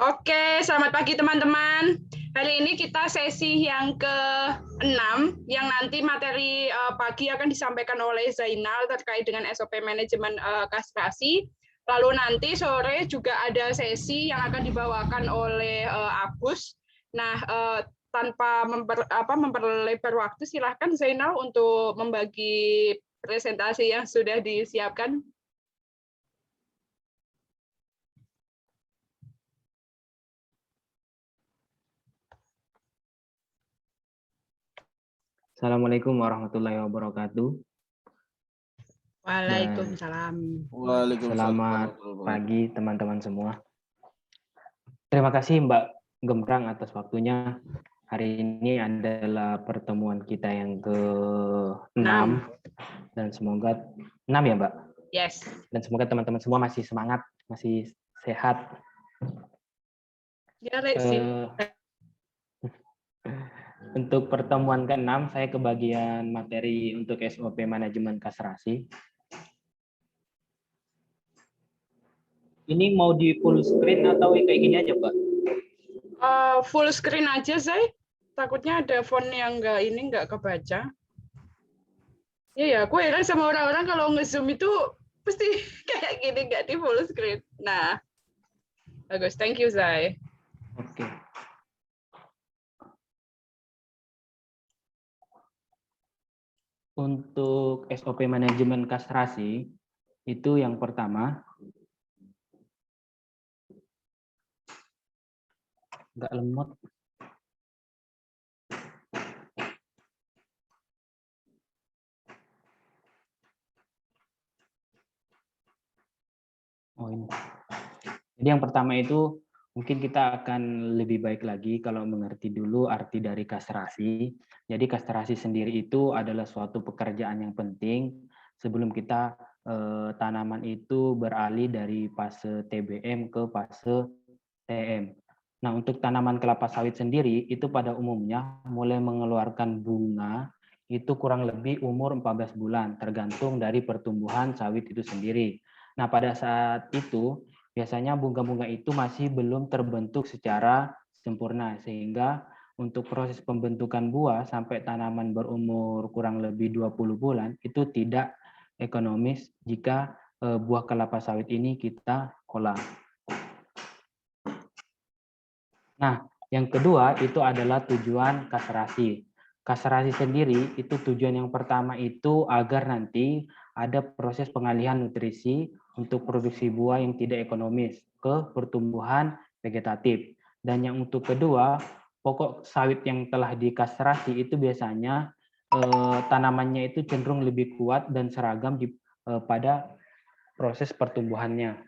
Oke, selamat pagi teman-teman. Hari ini kita sesi yang ke-6, yang nanti materi pagi akan disampaikan oleh Zainal terkait dengan SOP manajemen kastrasi. Lalu nanti sore juga ada sesi yang akan dibawakan oleh Agus. Nah, tanpa memperlebar waktu, silahkan Zainal untuk membagi presentasi yang sudah disiapkan. Assalamualaikum warahmatullahi wabarakatuh. Waalaikumsalam. Selamat pagi teman-teman semua. Terima kasih Mbak Gembrang atas waktunya. Hari ini adalah pertemuan kita yang ke-6 dan semoga 6 ya Mbak? Yes. Dan semoga teman-teman semua masih semangat, masih sehat. Ya, Untuk pertemuan ke-6, saya kebagian materi untuk SOP manajemen kastrasi. Ini mau di full screen atau kayak gini aja, Pak? Full screen aja, Zai. Takutnya ada font yang nggak kebaca. Ya, aku heran sama orang-orang kalau nge-zoom itu pasti kayak gini, nggak di full screen. Nah, bagus. Thank you, Zai. Oke. Untuk SOP manajemen kastrasi, itu yang pertama, nggak lemot. Oh ini. Jadi yang pertama itu mungkin kita akan lebih baik lagi kalau mengerti dulu arti dari kastrasi. Jadi kastrasi sendiri itu adalah suatu pekerjaan yang penting sebelum kita tanaman itu beralih dari fase TBM ke fase TM. Nah, untuk tanaman kelapa sawit sendiri itu pada umumnya mulai mengeluarkan bunga itu kurang lebih umur 14 bulan tergantung dari pertumbuhan sawit itu sendiri. Nah, pada saat itu biasanya bunga-bunga itu masih belum terbentuk secara sempurna sehingga untuk proses pembentukan buah sampai tanaman berumur kurang lebih 20 bulan itu tidak ekonomis jika buah kelapa sawit ini kita olah. Nah, yang kedua itu adalah tujuan kastrasi. Kastrasi sendiri itu tujuan yang pertama itu agar nanti ada proses pengalihan nutrisi untuk produksi buah yang tidak ekonomis ke pertumbuhan vegetatif. Dan yang untuk kedua, pokok sawit yang telah dikastrasi itu biasanya tanamannya itu cenderung lebih kuat dan seragam pada proses pertumbuhannya.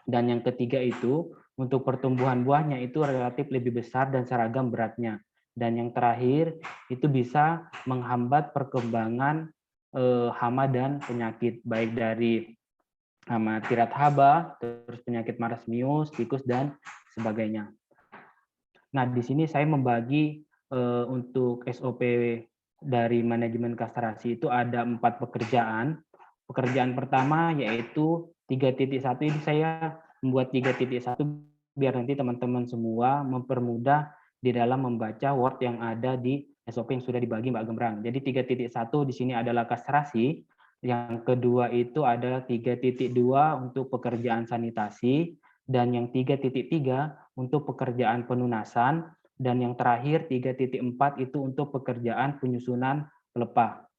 Dan yang ketiga itu untuk pertumbuhan buahnya itu relatif lebih besar dan seragam beratnya. Dan yang terakhir itu bisa menghambat perkembangan hama dan penyakit baik dari hama tirat haba, terus penyakit marasmius, tikus dan sebagainya. Nah, di sini saya membagi untuk SOP dari manajemen kastrasi itu ada 4 pekerjaan. Pekerjaan pertama yaitu 3.1 ini saya membuat 3.1 biar nanti teman-teman semua mempermudah di dalam membaca Word yang ada di SOP yang sudah dibagi Mbak Gembrang. Jadi 3.1 di sini adalah kastrasi, yang kedua itu ada 3.2 untuk pekerjaan sanitasi, dan yang 3.3 untuk pekerjaan penunasan, dan yang terakhir 3.4 itu untuk pekerjaan penyusunan pelepah.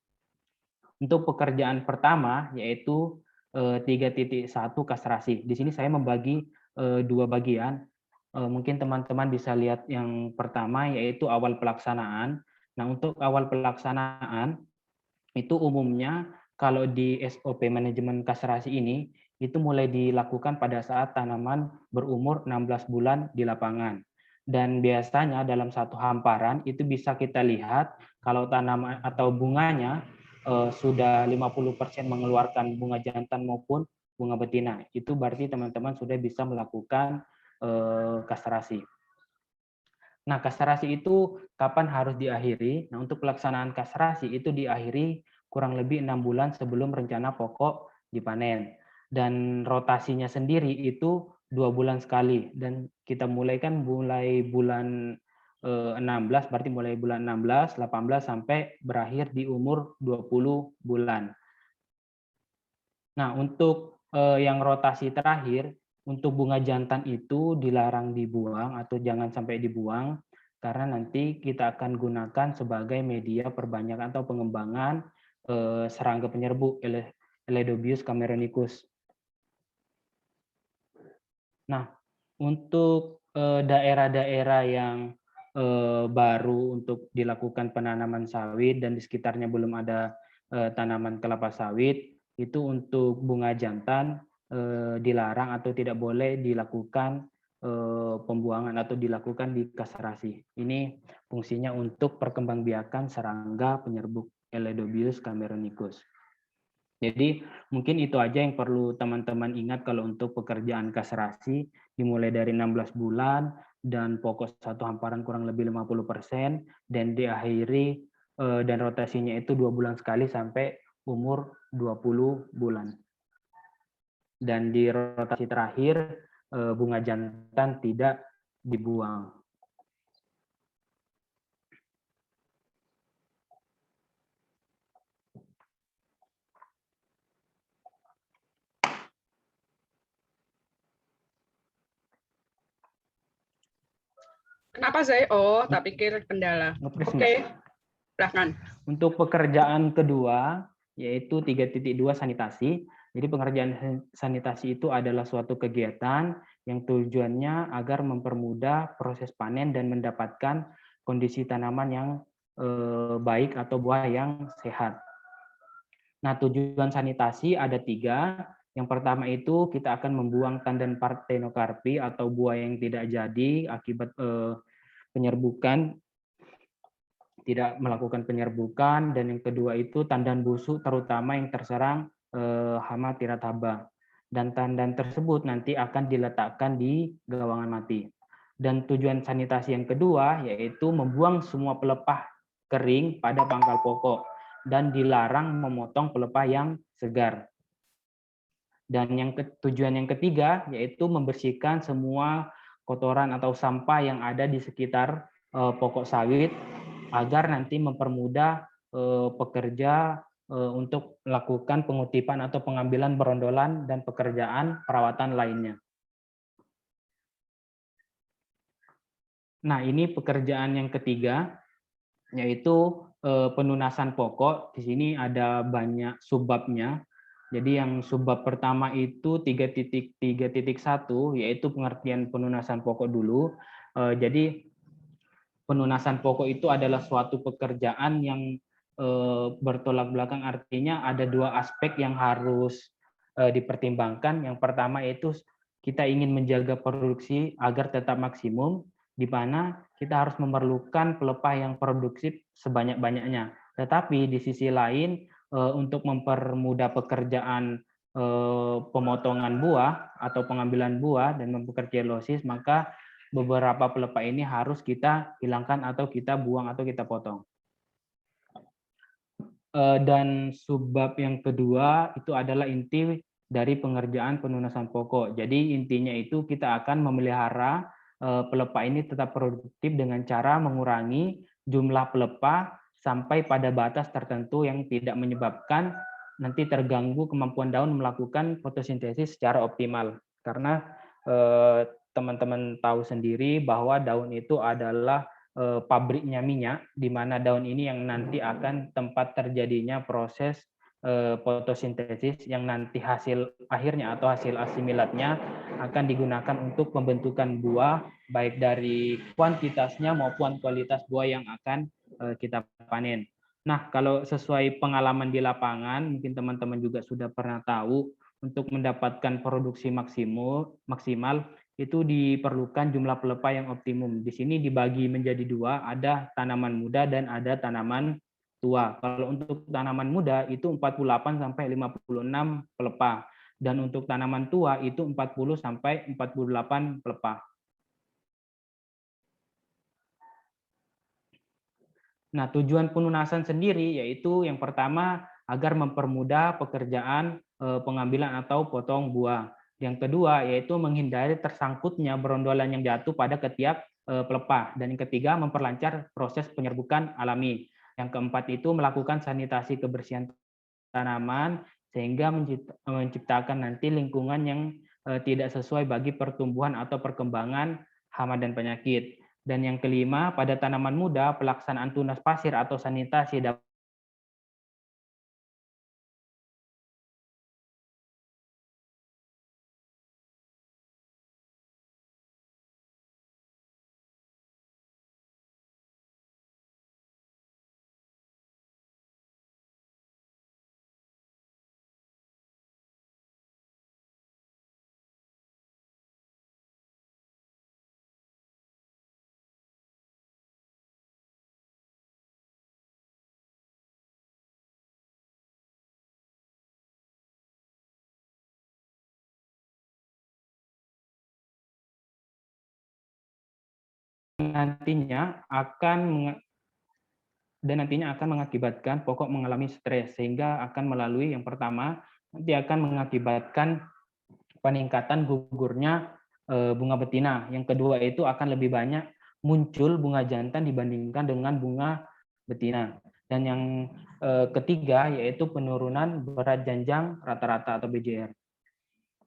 Untuk pekerjaan pertama yaitu 3.1 kastrasi. Di sini saya membagi 2 bagian. Mungkin teman-teman bisa lihat yang pertama yaitu awal pelaksanaan. Nah, untuk awal pelaksanaan itu umumnya kalau di SOP manajemen kastrasi ini itu mulai dilakukan pada saat tanaman berumur 16 bulan di lapangan. Dan biasanya dalam satu hamparan itu bisa kita lihat kalau tanaman atau bunganya sudah 50% mengeluarkan bunga jantan maupun bunga betina. Itu berarti teman-teman sudah bisa melakukan kastrasi. Nah, kastrasi itu kapan harus diakhiri? Nah, untuk pelaksanaan kastrasi itu diakhiri kurang lebih 6 bulan sebelum rencana pokok dipanen. Dan rotasinya sendiri itu 2 bulan sekali, dan kita mulai bulan 16, berarti mulai bulan 16, 18 sampai berakhir di umur 20 bulan. Nah, untuk yang rotasi terakhir, untuk bunga jantan itu dilarang dibuang atau jangan sampai dibuang, karena nanti kita akan gunakan sebagai media perbanyakan atau pengembangan serangga penyerbu Eledobius cameronicus. Nah, untuk daerah-daerah yang baru untuk dilakukan penanaman sawit dan di sekitarnya belum ada tanaman kelapa sawit, itu untuk bunga jantan dilarang atau tidak boleh dilakukan pembuangan atau dilakukan di kastrasi. Ini fungsinya untuk perkembangbiakan serangga penyerbuk Eledobius cameronicus. Jadi mungkin itu aja yang perlu teman-teman ingat kalau untuk pekerjaan kastrasi, dimulai dari 16 bulan dan pokok satu hamparan kurang lebih 50% dan diakhiri dan rotasinya itu 2 bulan sekali sampai umur 20 bulan. Dan di rotasi terakhir bunga jantan tidak dibuang. Kenapa Zai? Oh, tak pikir kendala. Oke, silahkan. Untuk pekerjaan kedua, yaitu 3.2 sanitasi. Jadi pengerjaan sanitasi itu adalah suatu kegiatan yang tujuannya agar mempermudah proses panen dan mendapatkan kondisi tanaman yang baik atau buah yang sehat. Nah, tujuan sanitasi ada 3. Yang pertama itu kita akan membuang tandan parthenocarpi atau buah yang tidak jadi akibat penyerbukan, tidak melakukan penyerbukan, dan yang kedua itu tandan busuk terutama yang terserang hama tirat haba, dan tandan tersebut nanti akan diletakkan di gawangan mati. Dan tujuan sanitasi yang kedua yaitu membuang semua pelepah kering pada pangkal pokok dan dilarang memotong pelepah yang segar. Dan tujuan yang ketiga yaitu membersihkan semua kotoran atau sampah yang ada di sekitar pokok sawit agar nanti mempermudah pekerja untuk melakukan pengutipan atau pengambilan berondolan dan pekerjaan perawatan lainnya. Nah, ini pekerjaan yang ketiga, yaitu penunasan pokok. Di sini ada banyak subbabnya. Jadi yang subbab pertama itu 3.3.1, yaitu pengertian penunasan pokok dulu. Jadi penunasan pokok itu adalah suatu pekerjaan yang bertolak belakang, artinya ada 2 aspek yang harus dipertimbangkan. Yang pertama yaitu kita ingin menjaga produksi agar tetap maksimum, di mana kita harus memerlukan pelepah yang produktif sebanyak-banyaknya. Tetapi di sisi lain untuk mempermudah pekerjaan pemotongan buah atau pengambilan buah dan mempekerja losis, maka beberapa pelepah ini harus kita hilangkan atau kita buang atau kita potong. Dan subbab yang kedua itu adalah inti dari pengerjaan penunasan pokok. Jadi intinya itu kita akan memelihara pelepah ini tetap produktif dengan cara mengurangi jumlah pelepah sampai pada batas tertentu yang tidak menyebabkan nanti terganggu kemampuan daun melakukan fotosintesis secara optimal. Karena teman-teman tahu sendiri bahwa daun itu adalah pabriknya minyak, di mana daun ini yang nanti akan tempat terjadinya proses fotosintesis yang nanti hasil akhirnya atau hasil asimilatnya akan digunakan untuk pembentukan buah, baik dari kuantitasnya maupun kualitas buah yang akan kita panen. Nah, kalau sesuai pengalaman di lapangan, mungkin teman-teman juga sudah pernah tahu, untuk mendapatkan produksi maksimal itu diperlukan jumlah pelepah yang optimum. Di sini dibagi menjadi 2, ada tanaman muda dan ada tanaman tua. Kalau untuk tanaman muda itu 48 sampai 56 pelepah, dan untuk tanaman tua itu 40 sampai 48 pelepah. Nah, tujuan penunasan sendiri yaitu yang pertama agar mempermudah pekerjaan pengambilan atau potong buah. Yang kedua yaitu menghindari tersangkutnya berondolan yang jatuh pada ketiak pelepah. Dan yang ketiga memperlancar proses penyerbukan alami. Yang keempat itu melakukan sanitasi kebersihan tanaman sehingga menciptakan nanti lingkungan yang tidak sesuai bagi pertumbuhan atau perkembangan hama dan penyakit. Dan yang kelima, pada tanaman muda, pelaksanaan tunas pasir atau sanitasi dapat nantinya akan mengakibatkan pokok mengalami stres sehingga akan melalui yang pertama nanti akan mengakibatkan peningkatan gugurnya bunga betina. Yang kedua itu akan lebih banyak muncul bunga jantan dibandingkan dengan bunga betina. Dan yang ketiga yaitu penurunan berat janjang rata-rata atau BJR.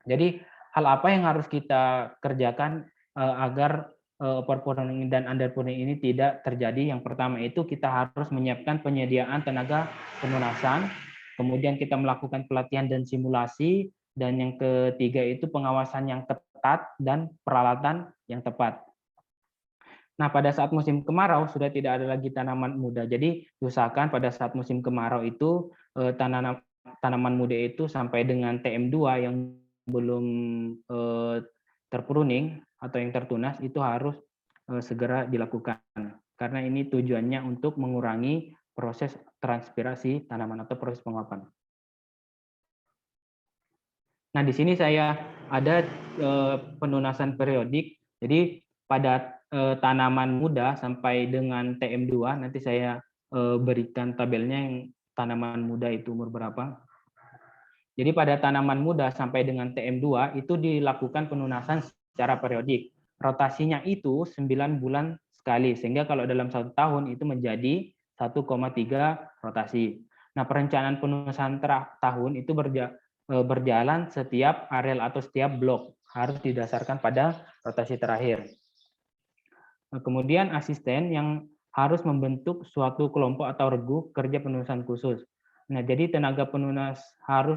Jadi hal apa yang harus kita kerjakan agar overpollination dan underpollination ini tidak terjadi? Yang pertama itu kita harus menyiapkan penyediaan tenaga penunasan, kemudian kita melakukan pelatihan dan simulasi, dan yang ketiga itu pengawasan yang ketat dan peralatan yang tepat. Nah, pada saat musim kemarau sudah tidak ada lagi tanaman muda. Jadi usahakan pada saat musim kemarau itu tanaman muda itu sampai dengan TM2 yang belum terpruning atau yang tertunas itu harus segera dilakukan. Karena ini tujuannya untuk mengurangi proses transpirasi tanaman atau proses penguapan. Nah, di sini saya ada penunasan periodik. Jadi pada tanaman muda sampai dengan TM2, nanti saya berikan tabelnya yang tanaman muda itu umur berapa. Jadi pada tanaman muda sampai dengan TM2 itu dilakukan penunasan secara periodik. Rotasinya itu 9 bulan sekali, sehingga kalau dalam 1 tahun itu menjadi 1,3 rotasi. Nah, perencanaan penunasan tahun itu berjalan setiap areal atau setiap blok, harus didasarkan pada rotasi terakhir. Kemudian asisten yang harus membentuk suatu kelompok atau regu kerja penunasan khusus. Nah, jadi tenaga penunas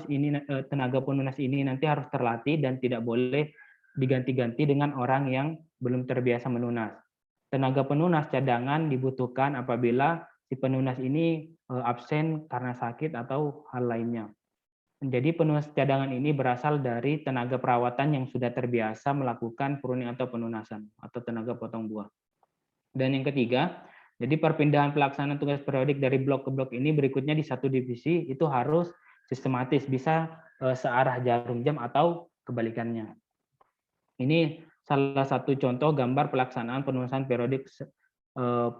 ini nanti harus terlatih dan tidak boleh diganti-ganti dengan orang yang belum terbiasa menunas. Tenaga penunas cadangan dibutuhkan apabila si penunas ini absen karena sakit atau hal lainnya. Jadi penunas cadangan ini berasal dari tenaga perawatan yang sudah terbiasa melakukan pruning atau penunasan atau tenaga potong buah. Dan yang ketiga, jadi perpindahan pelaksanaan tugas periodik dari blok ke blok ini berikutnya di satu divisi itu harus sistematis, bisa searah jarum jam atau kebalikannya. Ini salah satu contoh gambar pelaksanaan penunasan periodik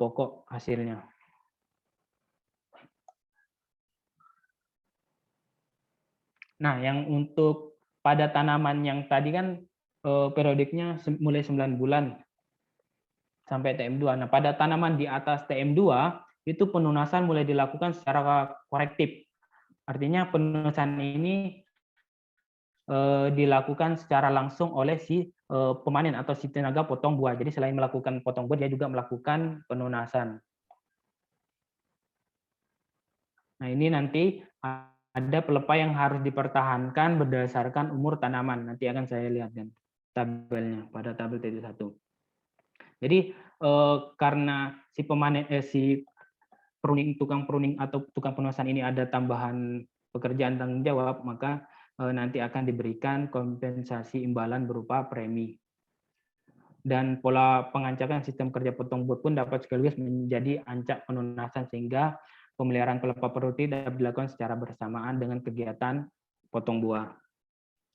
pokok hasilnya. Nah, yang untuk pada tanaman yang tadi kan periodiknya mulai 9 bulan sampai TM2. Nah, pada tanaman di atas TM2 itu penunasan mulai dilakukan secara korektif. Artinya penunasan ini dilakukan secara langsung oleh si pemanen atau si tenaga potong buah. Jadi selain melakukan potong buah, dia juga melakukan penunasan. Nah, ini nanti ada pelepah yang harus dipertahankan berdasarkan umur tanaman. Nanti akan saya lihatkan tabelnya pada tabel T1. Jadi karena si pemanen tukang pruning atau tukang penunasan ini ada tambahan pekerjaan tanggung jawab, maka nanti akan diberikan kompensasi imbalan berupa premi. Dan pola pengancakan sistem kerja potong buah pun dapat sekaligus menjadi ancak penunasan sehingga pemeliharaan pelepah produktif dapat dilakukan secara bersamaan dengan kegiatan potong buah.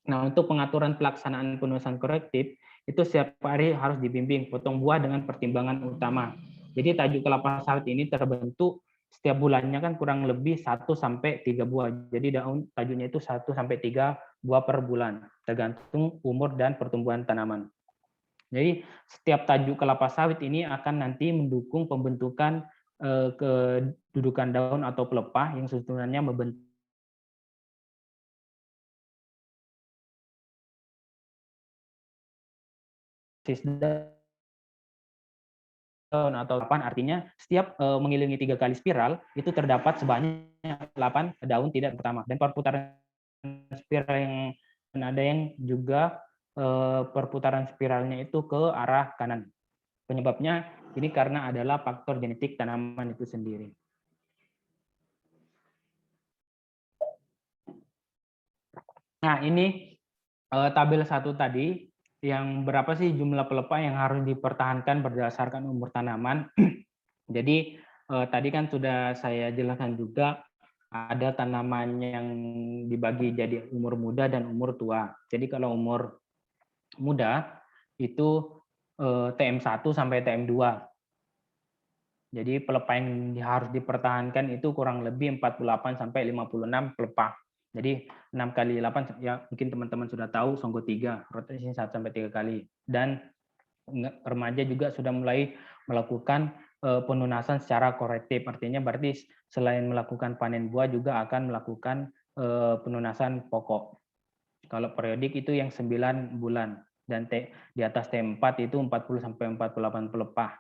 Nah, untuk pengaturan pelaksanaan penunasan korektif, itu setiap hari harus dibimbing potong buah dengan pertimbangan utama. Jadi tajuk kelapa sawit ini terbentuk setiap bulannya kan kurang lebih 1 sampai 3 buah. Jadi daun tajuknya itu 1 sampai 3 buah per bulan, tergantung umur dan pertumbuhan tanaman. Jadi setiap tajuk kelapa sawit ini akan nanti mendukung pembentukan kedudukan daun atau pelepah yang susunannya membentuk daun atau 8, artinya setiap mengelilingi 3 kali spiral itu terdapat sebanyak 8 daun tidak pertama, dan perputaran spiral yang ada yang juga perputaran spiralnya itu ke arah kanan. Penyebabnya ini karena adalah faktor genetik tanaman itu sendiri. Nah, ini tabel 1 tadi, yang berapa sih jumlah pelepah yang harus dipertahankan berdasarkan umur tanaman. Jadi tadi kan sudah saya jelaskan juga, ada tanaman yang dibagi jadi umur muda dan umur tua. Jadi kalau umur muda itu TM1 sampai TM2. Jadi pelepah yang harus dipertahankan itu kurang lebih 48 sampai 56 pelepah. Jadi 6 kali 8, ya mungkin teman-teman sudah tahu, Songgo 3, rotasi 1 sampai 3 kali. Dan remaja juga sudah mulai melakukan penunasan secara korektif. Artinya berarti selain melakukan panen buah juga akan melakukan penunasan pokok. Kalau periodik itu yang 9 bulan, dan di atas T4 itu 40 sampai 48 pelepah.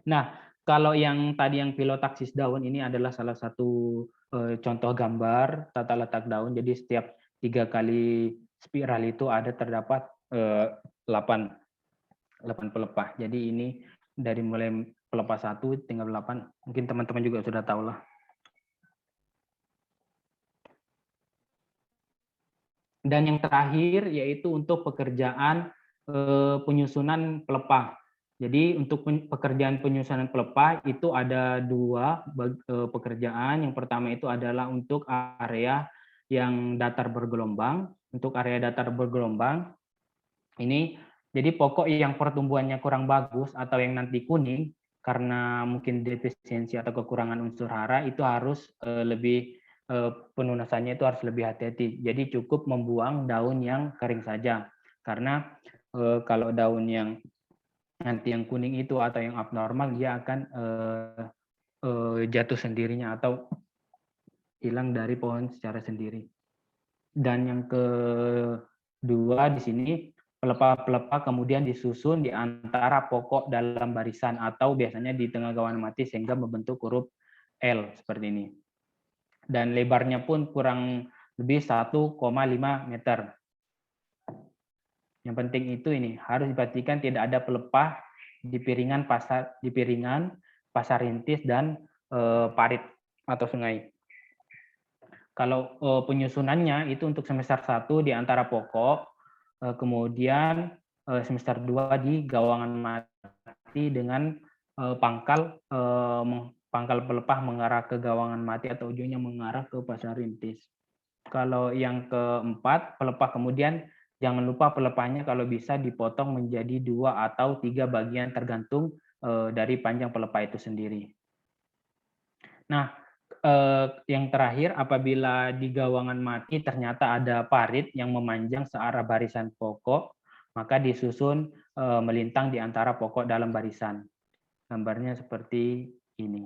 Nah, kalau yang tadi yang filotaksis daun ini adalah salah satu contoh gambar tata letak daun. Jadi setiap 3 kali spiral itu terdapat 8 pelepah. Jadi ini dari mulai pelepah 1 tinggal 8. Mungkin teman-teman juga sudah tahu lah. Dan yang terakhir yaitu untuk pekerjaan penyusunan pelepah. Jadi untuk pekerjaan penyusunan pelepah itu ada 2 pekerjaan. Yang pertama itu adalah untuk area yang datar bergelombang. Untuk area datar bergelombang ini, jadi pokok yang pertumbuhannya kurang bagus atau yang nanti kuning karena mungkin defisiensi atau kekurangan unsur hara, itu harus lebih penunasannya itu harus lebih hati-hati. Jadi cukup membuang daun yang kering saja. Karena kalau daun yang nanti yang kuning itu atau yang abnormal, dia akan jatuh sendirinya atau hilang dari pohon secara sendiri. Dan yang kedua di sini, pelepah-pelepah kemudian disusun di antara pokok dalam barisan atau biasanya di tengah gawan mati sehingga membentuk huruf L seperti ini. Dan lebarnya pun kurang lebih 1,5 meter. Yang penting itu ini harus dipastikan tidak ada pelepah di piringan, pasar rintis, dan parit atau sungai. Kalau penyusunannya itu untuk semester 1 di antara pokok, kemudian semester 2 di gawangan mati dengan pangkal pelepah mengarah ke gawangan mati atau ujungnya mengarah ke pasar rintis. Kalau yang keempat, pelepah kemudian jangan lupa pelepahnya kalau bisa dipotong menjadi 2 atau 3 bagian tergantung dari panjang pelepah itu sendiri. Nah, yang terakhir, apabila di gawangan mati ternyata ada parit yang memanjang searah barisan pokok, maka disusun melintang di antara pokok dalam barisan. Gambarnya seperti ini.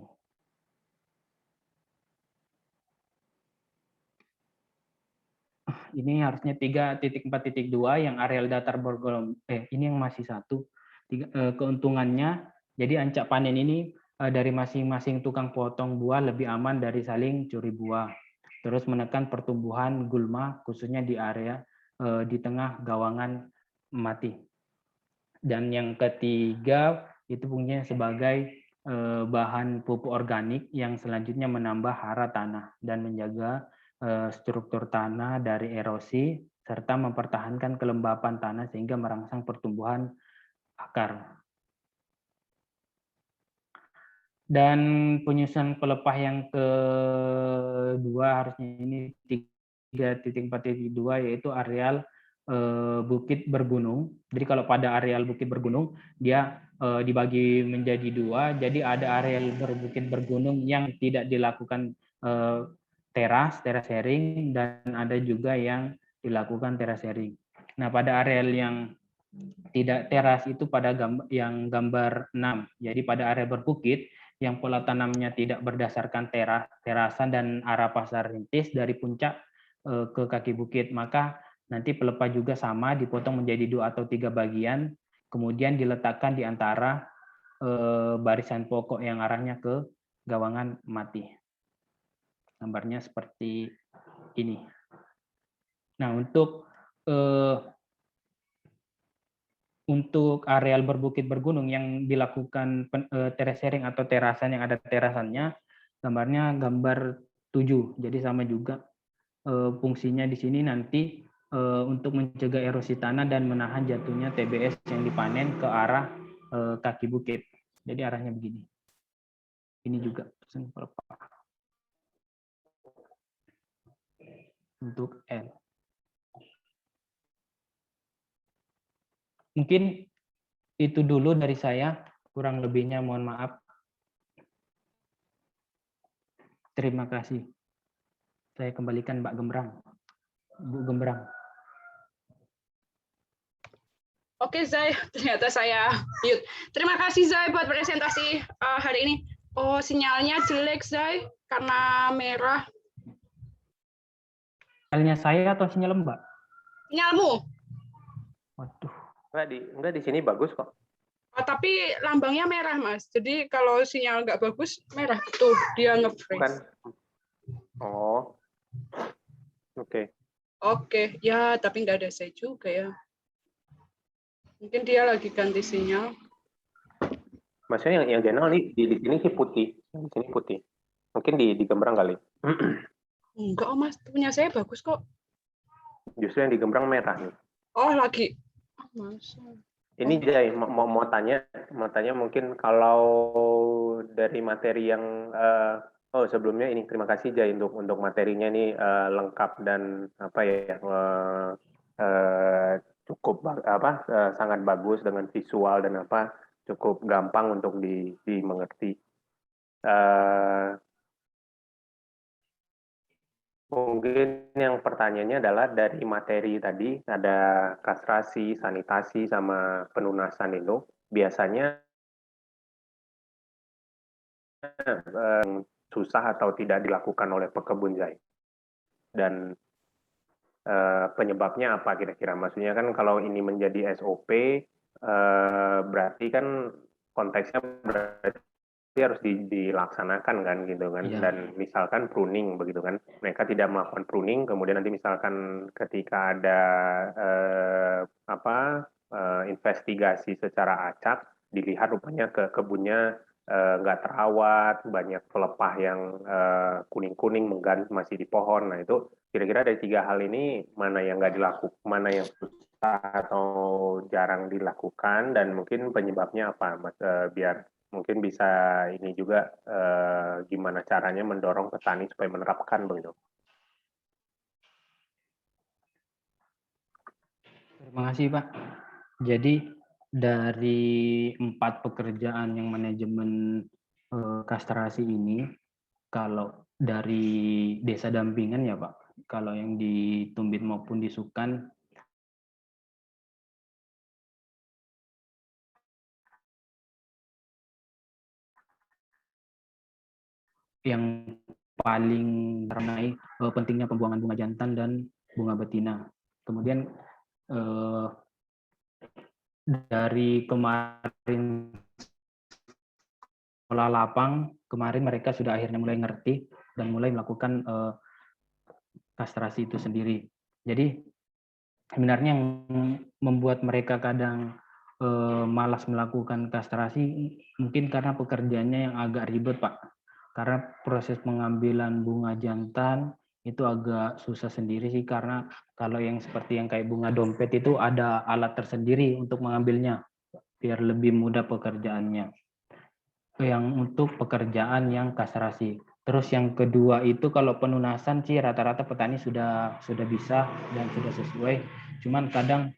Ini harusnya 3.4.2 yang areal datar bergelombang. Ini yang masih 1. Keuntungannya, jadi ancak panen ini dari masing-masing tukang potong buah lebih aman dari saling curi buah. Terus menekan pertumbuhan gulma khususnya di area di tengah gawangan mati. Dan yang ketiga itu fungsinya sebagai bahan pupuk organik yang selanjutnya menambah hara tanah dan menjaga struktur tanah dari erosi serta mempertahankan kelembapan tanah sehingga merangsang pertumbuhan akar. Dan penyusunan pelepah yang kedua harusnya ini 3.4.2 yaitu areal bukit bergunung. Jadi kalau pada areal bukit bergunung dia dibagi menjadi dua. Jadi ada areal berbukit bergunung yang tidak dilakukan teras sharing, dan ada juga yang dilakukan teras sharing. Nah, pada areal yang tidak teras itu pada yang gambar 6. Jadi pada area berbukit yang pola tanamnya tidak berdasarkan terasan dan arah pasar rintis dari puncak ke kaki bukit, maka nanti pelepah juga sama dipotong menjadi 2 atau 3 bagian, kemudian diletakkan di antara barisan pokok yang arahnya ke gawangan mati. Gambarnya seperti ini. Nah, untuk areal berbukit bergunung yang dilakukan terasering atau terasan yang ada terasannya, gambarnya gambar 7. Jadi sama juga fungsinya di sini nanti untuk mencegah erosi tanah dan menahan jatuhnya TBS yang dipanen ke arah kaki bukit. Jadi arahnya begini. Ini juga untuk L. Mungkin itu dulu dari saya, kurang lebihnya mohon maaf. Terima kasih. Saya kembalikan Mbak Gembrang. Bu Gembrang. Oke, Zai, ternyata saya mute. Terima kasih, Zai, buat presentasi hari ini. Oh, sinyalnya jelek, Zai, karena merah. Sinyalnya saya atau sinyal Mbak? Sinyalmu. Waduh. Enggak di sini bagus kok. Oh, tapi lambangnya merah, Mas. Jadi kalau sinyal nggak bagus, merah. Tuh, dia nge-freeze. Oh, oke. Oke, ya, tapi nggak ada saya juga ya. Mungkin dia lagi ganti sinyal. Maksudnya yang channel nih di sini sih putih, di sini putih. Mungkin di Gembrang kali. Enggak, oh, Mas. Punya saya bagus kok. Justru yang di Gembrang merah nih. Oh, lagi. Masa. Ini Jai, mau tanya mungkin kalau dari materi yang sebelumnya ini terima kasih Jai untuk materinya nih lengkap dan apa ya cukup sangat bagus dengan visual dan apa cukup gampang untuk dimengerti. Mungkin yang pertanyaannya adalah dari materi tadi ada kastrasi, sanitasi, sama penunasan itu biasanya susah atau tidak dilakukan oleh pekebun Zai. Dan penyebabnya apa kira-kira? Maksudnya kan kalau ini menjadi SOP berarti kan konteksnya berarti harus dilaksanakan kan gitu kan. Ya. Dan misalkan pruning begitu kan, mereka tidak melakukan pruning, kemudian nanti misalkan ketika ada investigasi secara acak dilihat rupanya kebunnya nggak terawat, banyak pelepah yang kuning-kuning menggantung masih di pohon. Nah itu kira-kira dari 3 hal ini mana yang nggak dilakukan, mana yang susah atau jarang dilakukan, dan mungkin penyebabnya apa, Mas? Biar mungkin bisa ini juga gimana caranya mendorong petani supaya menerapkan begitu. Terima kasih Pak. Jadi dari 4 pekerjaan yang manajemen kastrasi ini, kalau dari desa dampingan ya Pak, kalau yang di Tumbit maupun di Sukan yang paling ramai pentingnya pembuangan bunga jantan dan bunga betina. Kemudian dari kemarin sekolah lapang, kemarin mereka sudah akhirnya mulai ngerti dan mulai melakukan kastrasi itu sendiri. Jadi sebenarnya yang membuat mereka kadang malas melakukan kastrasi mungkin karena pekerjaannya yang agak ribet Pak. Karena proses pengambilan bunga jantan itu agak susah sendiri sih, karena kalau yang seperti yang kayak bunga dompet itu ada alat tersendiri untuk mengambilnya biar lebih mudah pekerjaannya. Yang untuk pekerjaan yang kastrasi. Terus yang kedua itu kalau penunasan sih rata-rata petani sudah bisa dan sudah sesuai. Cuman kadang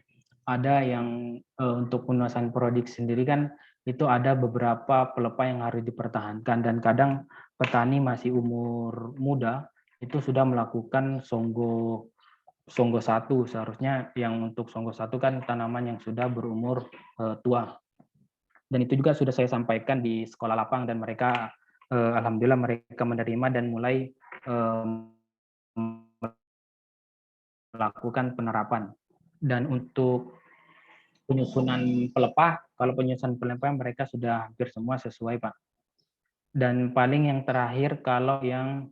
ada yang untuk pelunasan prodik sendiri kan itu ada beberapa pelepah yang harus dipertahankan, dan kadang petani masih umur muda itu sudah melakukan songgo 1. Seharusnya yang untuk songgo 1 kan tanaman yang sudah berumur tua. Dan itu juga sudah saya sampaikan di sekolah lapang, dan mereka alhamdulillah mereka menerima dan mulai melakukan penerapan. Dan untuk penyusunan pelepah, kalau penyusunan pelepah mereka sudah hampir semua sesuai, Pak. Dan paling yang terakhir kalau yang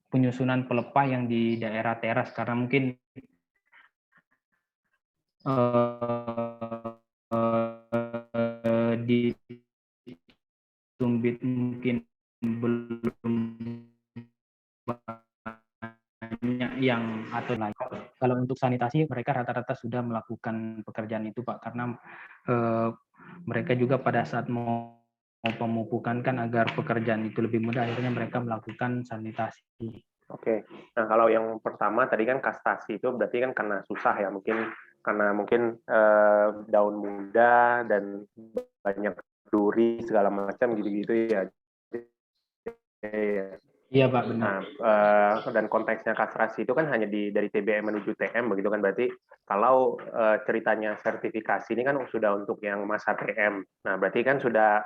penyusunan pelepah yang di daerah teras, karena mungkin di Tumbit mungkin belum banyak yang atau lain. Kalau untuk sanitasi mereka rata-rata sudah melakukan pekerjaan itu, Pak, karena mereka juga pada saat mau pemupukan kan agar pekerjaan itu lebih mudah, akhirnya mereka melakukan sanitasi. Oke, nah kalau yang pertama tadi kan kastasi itu berarti kan karena susah ya, karena mungkin daun muda dan banyak duri segala macam gitu-gitu ya. Iya, Pak, benar. Nah, dan konteksnya kastrasi itu kan hanya dari TBM menuju TM begitu kan, berarti kalau ceritanya sertifikasi ini kan sudah untuk yang masa TM. Nah, berarti kan sudah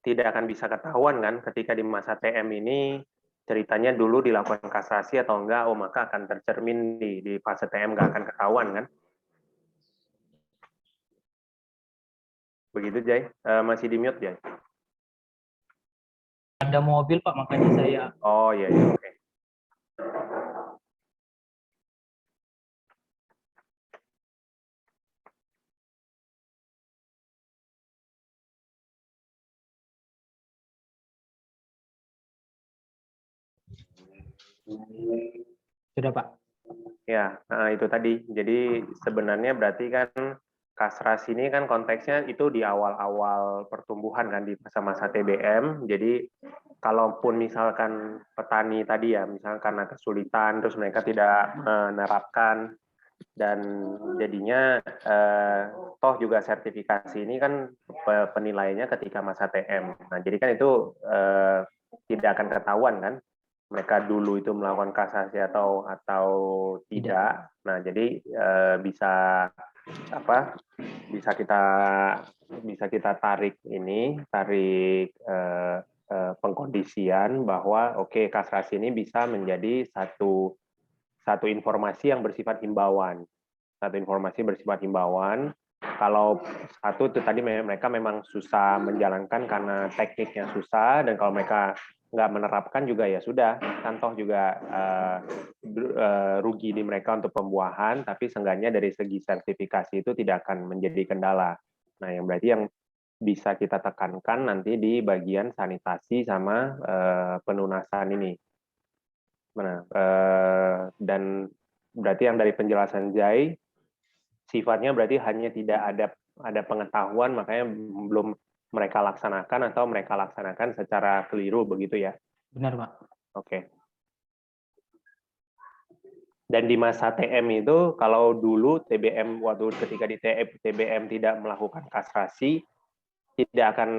tidak akan bisa ketahuan kan ketika di masa TM ini ceritanya dulu dilakukan kastrasi atau enggak, maka akan tercermin di fase TM, nggak akan ketahuan kan. Begitu, Jay. Masih di mute, Jay. Ada mobil, Pak, makanya saya. Oh iya, iya, oke. Sudah, Pak. Ya, itu tadi. Jadi sebenarnya berarti kan kastrasi ini kan konteksnya itu di awal-awal pertumbuhan kan, di masa-masa TBM. Jadi kalaupun misalkan petani tadi ya, misalkan karena kesulitan terus mereka tidak menerapkan, dan jadinya toh juga sertifikasi ini kan penilaiannya ketika masa TM. Nah, jadi kan itu tidak akan ketahuan kan mereka dulu itu melakukan kasasi atau tidak. Nah, jadi bisa apa? Bisa kita tarik pengkondisian bahwa oke, kasasi ini bisa menjadi satu informasi yang bersifat himbauan. Satu informasi bersifat himbauan. Kalau satu itu tadi mereka memang susah menjalankan karena tekniknya susah, dan kalau mereka nggak menerapkan juga ya sudah, kan toh juga rugi di mereka untuk pembuahan, tapi seenggaknya dari segi sertifikasi itu tidak akan menjadi kendala. Nah, yang berarti yang bisa kita tekankan nanti di bagian sanitasi sama penunasan ini. Nah, dan berarti yang dari penjelasan Jai, sifatnya berarti hanya tidak ada pengetahuan, makanya belum mereka laksanakan atau mereka laksanakan secara keliru begitu ya. Benar, Pak. Oke. Dan di masa TM itu kalau dulu TBM waktu ketika di TBM tidak melakukan kastrasi, tidak akan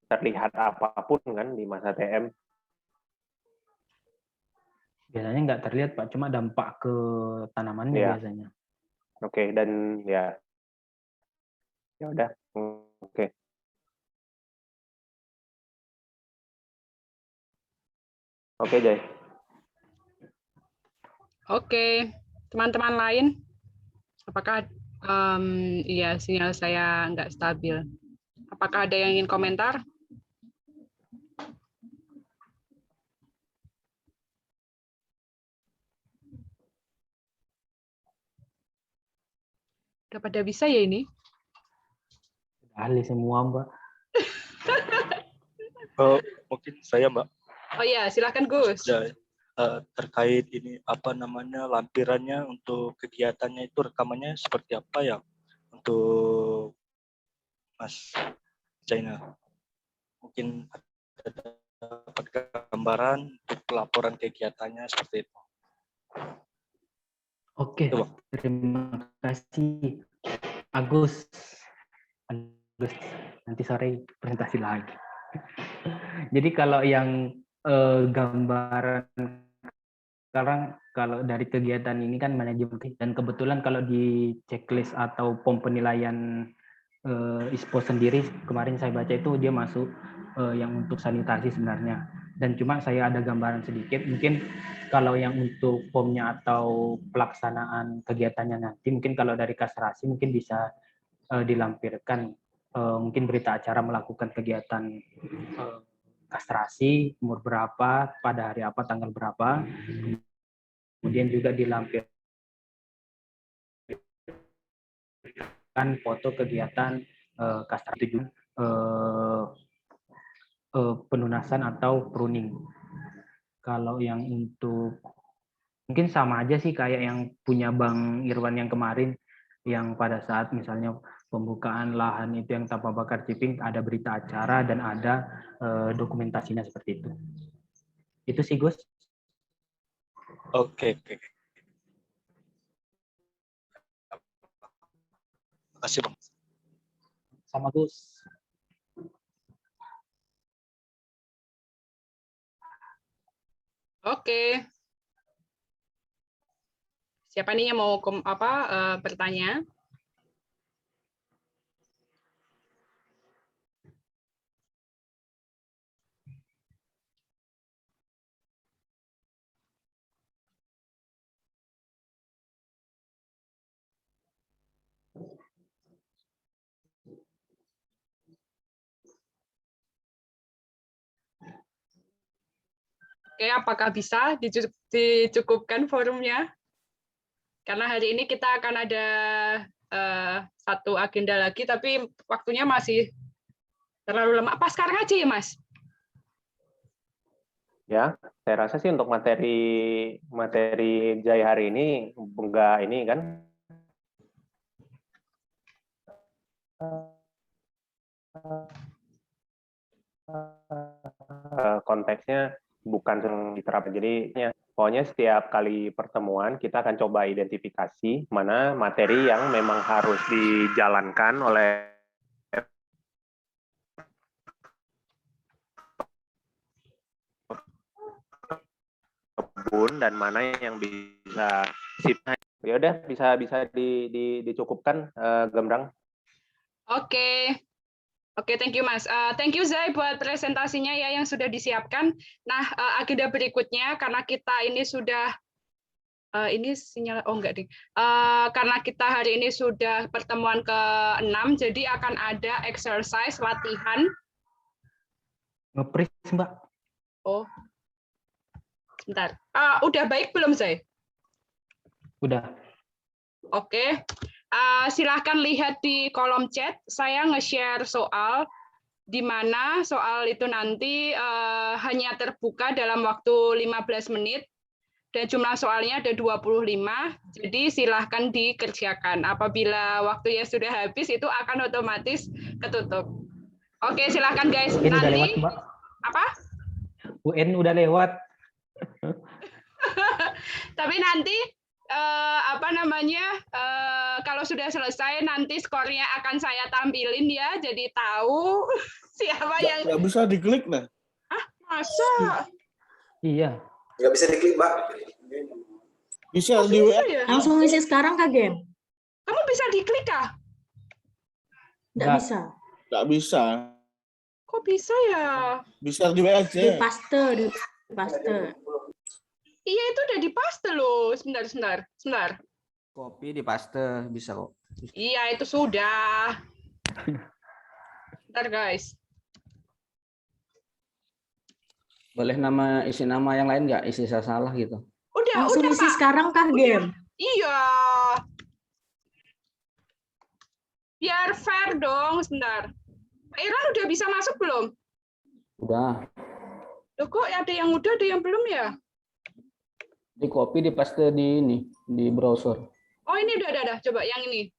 terlihat apapun kan di masa TM. Biasanya nggak terlihat, Pak, cuma dampak ke tanamannya biasanya. Oke, dan ya udah. Oke. Oke, Jay. Oke, teman-teman lain, apakah iya sinyal saya nggak stabil? Apakah ada yang ingin komentar? Udah pada bisa ya ini? Ahli semua, Mbak. Mungkin saya, Mbak. Oh iya, silakan Gus. Terkait ini lampirannya untuk kegiatannya itu rekamannya seperti apa ya untuk Mas Jaina? Mungkin dapat gambaran untuk pelaporan kegiatannya seperti itu. Oke, Coba. terima kasih Agus. Agus, nanti sore presentasi lagi. Jadi kalau yang gambaran sekarang kalau dari kegiatan ini kan manajemen, dan kebetulan kalau di checklist atau POM penilaian ISPO sendiri kemarin saya baca itu dia masuk yang untuk sanitasi sebenarnya, dan cuma saya ada gambaran sedikit mungkin kalau yang untuk POM-nya atau pelaksanaan kegiatannya nanti mungkin kalau dari Kasrasi mungkin bisa dilampirkan mungkin berita acara melakukan kegiatan kastrasi umur berapa, pada hari apa, tanggal berapa, kemudian juga dilampirkan foto kegiatan kastrasi penunasan atau pruning. Kalau yang untuk mungkin sama aja sih kayak yang punya Bang Irwan yang kemarin, yang pada saat misalnya pembukaan lahan itu yang tanpa bakar ciping ada berita acara dan ada dokumentasinya seperti itu. Itu sih Gus. Oke. Makasih Bang. Sama Gus. Oke. Siapa nih yang mau bertanya? Oke, apakah bisa dicukupkan forumnya? Karena hari ini kita akan ada satu agenda lagi, tapi waktunya masih terlalu lama. Apa sekarang aja ya, Mas? Ya, saya rasa sih untuk materi Jai hari ini enggak ini kan konteksnya bukan yang diterapkan. Jadi pokoknya setiap kali pertemuan kita akan coba identifikasi mana materi yang memang harus dijalankan oleh kebun dan mana yang bisa ya udah bisa dicukupkan Gembrang. Oke, thank you Mas. Thank you Zai buat presentasinya ya yang sudah disiapkan. Nah, agenda berikutnya karena kita ini sudah ini sinyal enggak ding. Karena kita hari ini sudah pertemuan ke-6, jadi akan ada exercise latihan. Nge-freeze Mbak. Oh. Sebentar. Udah baik belum Zai? Udah. Oke. Silahkan lihat di kolom chat, saya nge-share soal, di mana soal itu nanti hanya terbuka dalam waktu 15 menit, dan jumlah soalnya ada 25, jadi silahkan dikerjakan. Apabila waktunya sudah habis, itu akan otomatis ketutup. Oke, silahkan guys. UN nanti, udah lewat, Mbak. Apa? UN udah lewat. Tapi nanti kalau sudah selesai nanti skornya akan saya tampilin ya, jadi tahu siapa yang nggak bisa diklik nah. Masa? Iya. Nggak bisa diklik, Mbak. Bisa di WA. Ya? Langsung isi sekarang Kak Gen? Kamu bisa diklik kah? Nggak bisa. Nggak bisa. Kok bisa ya? Bisa di WA aja. Di paste. Iya, itu udah dipaste loh. Sebentar. Copy di paste bisa kok. Iya, itu sudah. Bentar guys. Boleh isi nama yang lain nggak? Isi salah gitu. Langsung isi Kak. sekarang Kak Gen? Iya. Biar fair dong, sebentar. Pak Irwan udah bisa masuk belum? Udah. Loh, kok ada yang udah, ada yang belum ya? Di copy di paste di browser. Oh, ini udah. Coba yang ini.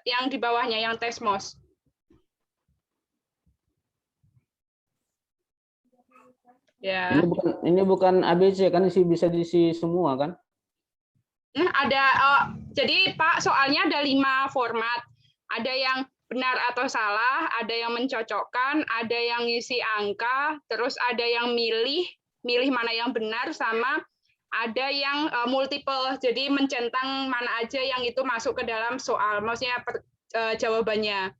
Yang di bawahnya, yang Tesmos. Ya. Ini bukan ABC kan bisa diisi semua kan? Ada, jadi Pak, soalnya ada 5 format. Ada yang benar atau salah, ada yang mencocokkan, ada yang ngisi angka, terus ada yang milih mana yang benar, sama ada yang multiple, jadi mencentang mana aja yang itu masuk ke dalam soal, maksudnya jawabannya.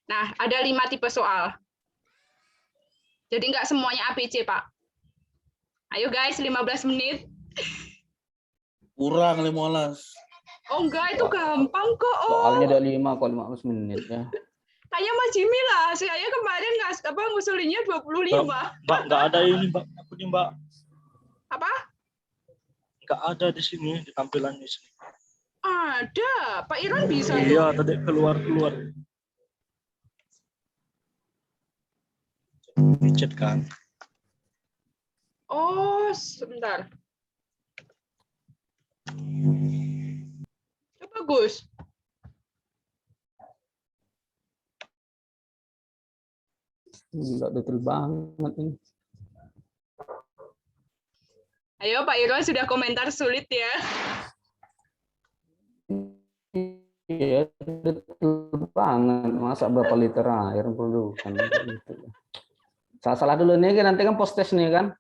Nah, ada 5 tipe soal. Jadi nggak semuanya ABC, Pak. Ayo guys, 15 menit. Kurang 15. Oh enggak, itu gampang kok. Soalnya ada 5 kok 15 menit ya. Tanya Mas Jimmy lah, saya kemarin ngusulinnya 25. Mbak, nggak ada ini, Mbak. Aku nih, Mbak. Apa? Nggak ada di sini, di tampilan di sini. Ada, Pak Irwan bisa tuh. Iya, tadi keluar. Di chat kan. Oh, sebentar. Coba Gus. Nggak detail banget ini. Ayo Pak Irwan sudah komentar sulit ya. Iya, detail banget. Masa berapa liter air perlu kan gitu. Salah dulu nih kan, nanti kan post test nih kan.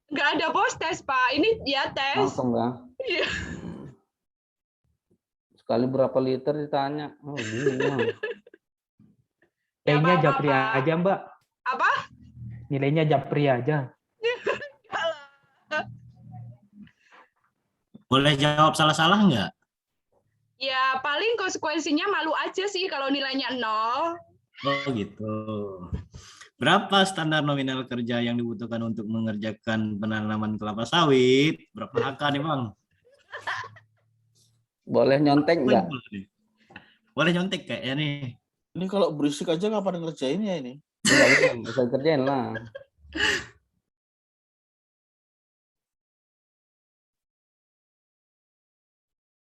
Nggak ada post test Pak, ini ya tes. Langsung kan. Iya. Sekali berapa liter ditanya. Oh, bingung. Nilainya apa-apa, japri Pak. aja, Mbak. Apa? Nilainya japri aja. Boleh jawab salah-salah nggak? Ya paling konsekuensinya malu aja sih kalau nilainya 0. Oh gitu. Berapa standar nominal kerja yang dibutuhkan untuk mengerjakan penanaman kelapa sawit? Berapa HK nih Bang? Boleh nyontek nggak? Boleh nyontek kayaknya nih. Ini kalau berisik aja kapan ngerjainnya ini? Enggak bisa kerjain lah.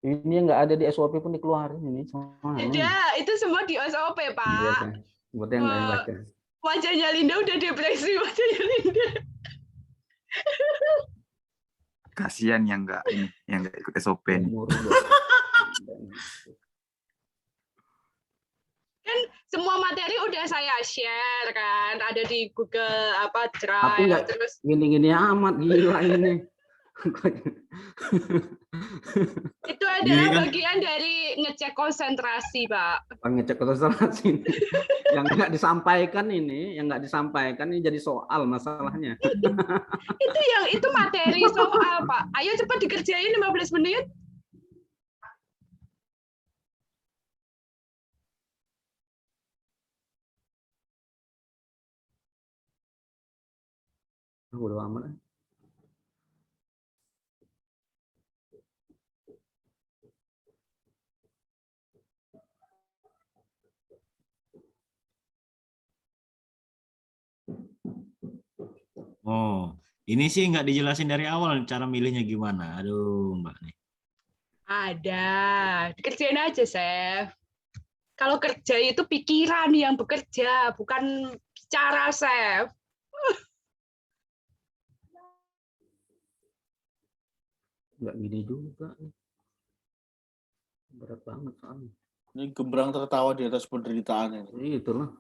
Ini nggak ada di SOP pun dikeluarin ini semua. Ada, itu semua di SOP Iya, Pak. kan. Buat yang nggak baca. Wajahnya Linda udah depresi, wajahnya Linda. Kasihan yang nggak ikut SOP nih. Kan semua materi udah saya share kan, ada di Google Tapi Drive, nggak terus gini-gini amat, gila ini. itu adalah bagian dari ngecek konsentrasi, Pak. Ngecek konsentrasi ini. Yang nggak disampaikan ini jadi soal masalahnya. itu materi soal, Pak. Ayo cepat dikerjain 15 menit. Udah amat. Oh, ini sih nggak dijelasin dari awal cara milihnya gimana. Aduh, Mbak nih. Ada, dikerjain aja, Chef. Kalau kerja itu pikiran yang bekerja, bukan cara, Chef. Nggak gini juga. Berat banget soalnya. Ini gembrang tertawa di atas penderitaan ini. Itulah.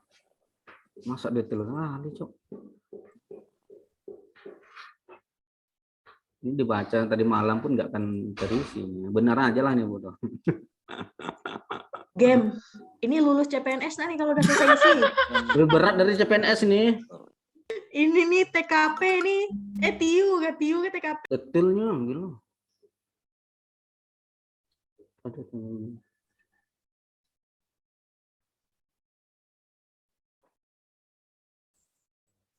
Masa detail kali, Cok. Ini dibaca tadi malam pun nggak akan terisi. Benar aja lah nih, bodoh. Game. Ini lulus CPNS nih kalau udah selesai isi. Lebih berat dari CPNS nih. Ini nih TKP nih. TIU ke TKP. Detailnya gitu. Aduh.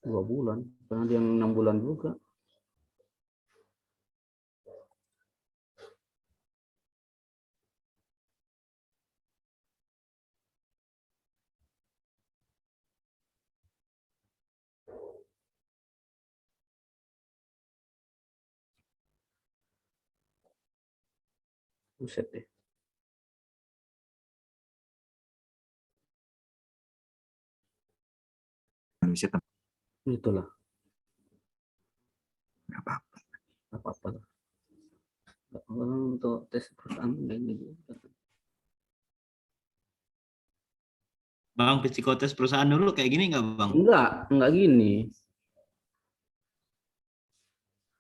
2 bulan. Karena dia 6 bulan juga. Buset deh. Itulah. Nggak apa-apa. Apa-apa. Untuk tes perusahaan kayak gitu. Bang, psikotes perusahaan dulu kayak gini nggak Bang? Enggak gini.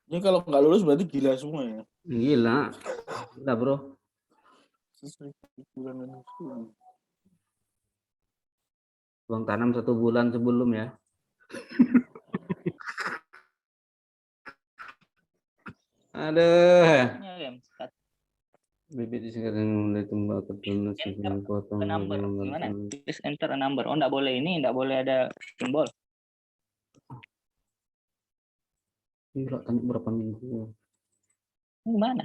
Ini kalau nggak lulus berarti gila semua ya. Gila. Udah, Bro. Uang tanam 1 bulan sebelum ya. Aduh. Bibit sekarang mulai tumbuh ke tunas sebelum potong. Gimana? Please enter a number. Oh, enggak boleh ini, enggak boleh ada simbol. Gila, tanya berapa minggu. Gimana?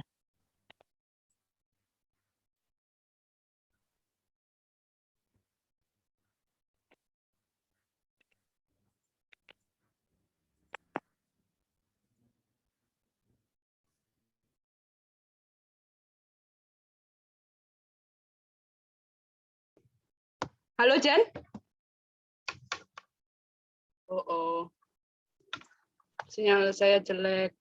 Halo, Jan? Oh. Sinyal saya jelek.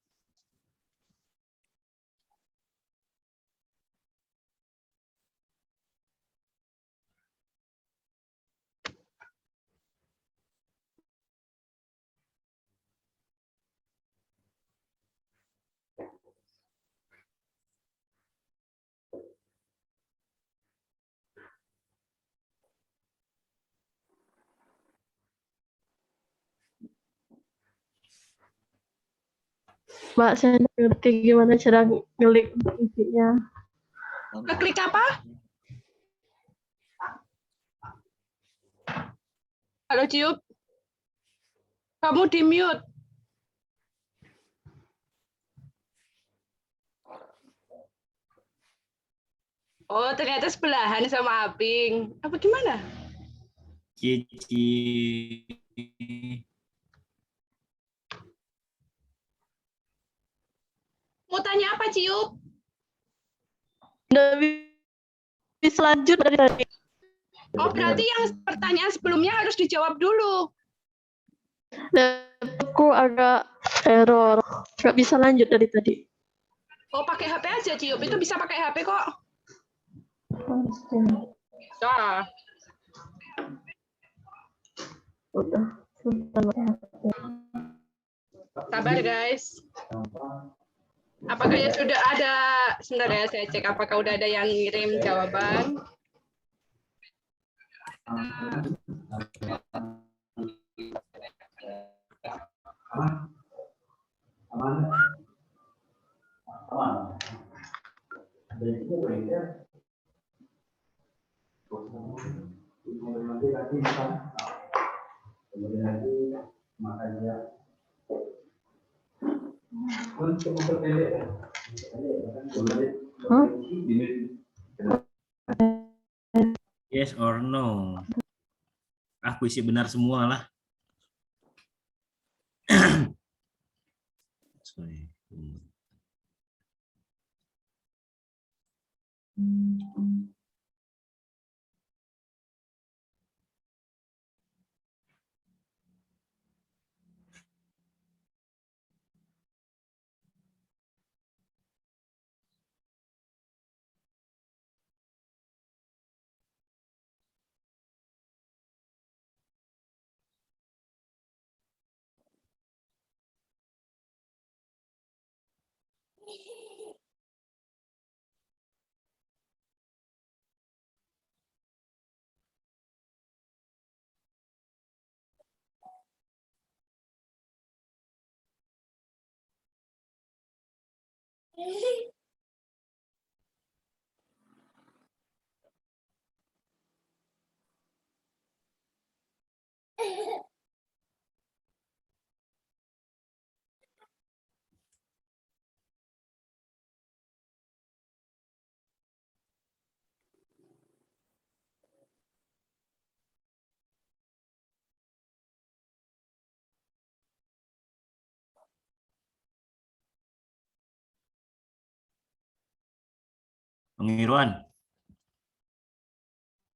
Mbak, saya ngerti gimana cara ngelik isinya. Klik apa? Halo, Ciup. Kamu di mute. Oh, ternyata sebelahan sama Aping. Apa gimana? Cici. Mau tanya apa, Ciup? Udah bisa lanjut dari tadi. Oh, berarti yang pertanyaan sebelumnya harus dijawab dulu. Aku agak error. Nggak bisa lanjut dari tadi. Oh, pakai HP aja, Ciup. Itu bisa pakai HP kok. Bisa. Udah. Sabar, guys. Apakah ya sudah ada? Sebentar ya, saya cek apakah udah ada yang ngirim jawaban. Yes or no? Aku isi benar semua lah. Sorry. Bang Irwan.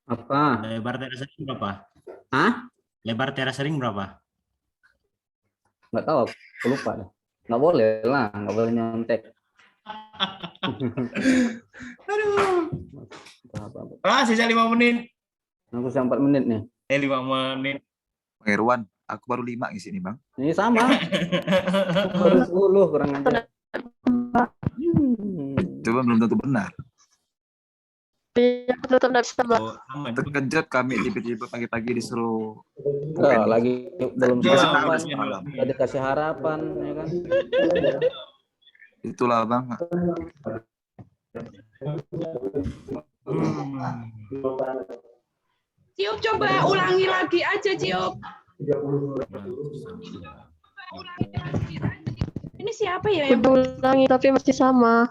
Apa? Lebar teras ring berapa? Hah? Lebar teras ring berapa? Nggak tahu, aku lupa deh. Nggak boleh lah, nggak boleh nyontek. Aduh. Sisa 5 menit. Aku sampai 4 menit nih. 5 menit. Bang Irwan, aku baru 5 di sini, Bang. Ini sama. Aku baru 10 kurang aja. Coba belum tentu benar. Aku tetap tidak bisa, Mbak. Terkejut kami tiba-tiba pagi-pagi disuruh Lagi belum dikasih tahu harapan, semalam. udah dikasih harapan, ya kan? Itulah Bang. Ciup, coba ulangi lagi aja, Ciup. Ini siapa ya yang Udah ulangi tapi masih sama.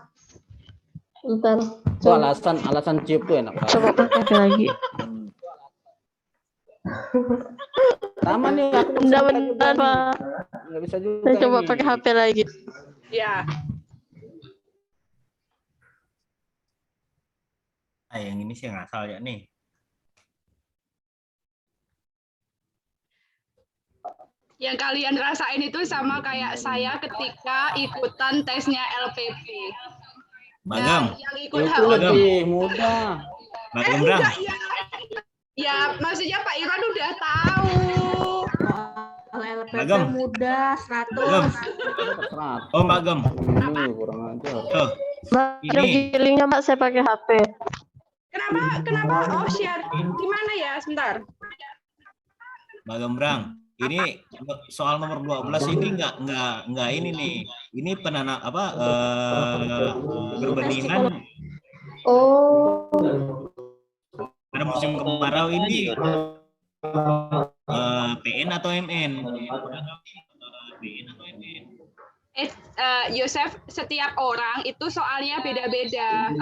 Bentar. Itu alasan Ciup tuh enak banget. Coba pakai lagi. Sama nih, aku Bentar, Pak. nggak bisa juga. Saya coba ini. pakai HP lagi. Ya. Yang ini sih ngasal ya nih. Yang kalian rasain itu sama kayak saya ketika ikutan tesnya LPP. Bagam. Yang ikut Itu HOD. lebih mudah. Bagam Brang. Enggak, ya. Ya, maksudnya Pak Irwan udah tahu. Kalau LPP Bagam. mudah, 100. Bagam. Oh, Bagam. Ini kurang ajar. Tuh. Mbak, ada gilingnya, Mbak, saya pakai HP. Kenapa? Oh, share. Gimana ya? Sebentar. Bagam Brang. Ini soal nomor 12 ini enggak ini nih. Ini perbandingan Oh. pada musim kemarau ini PN atau MN? Yosef, setiap orang itu soalnya beda-beda.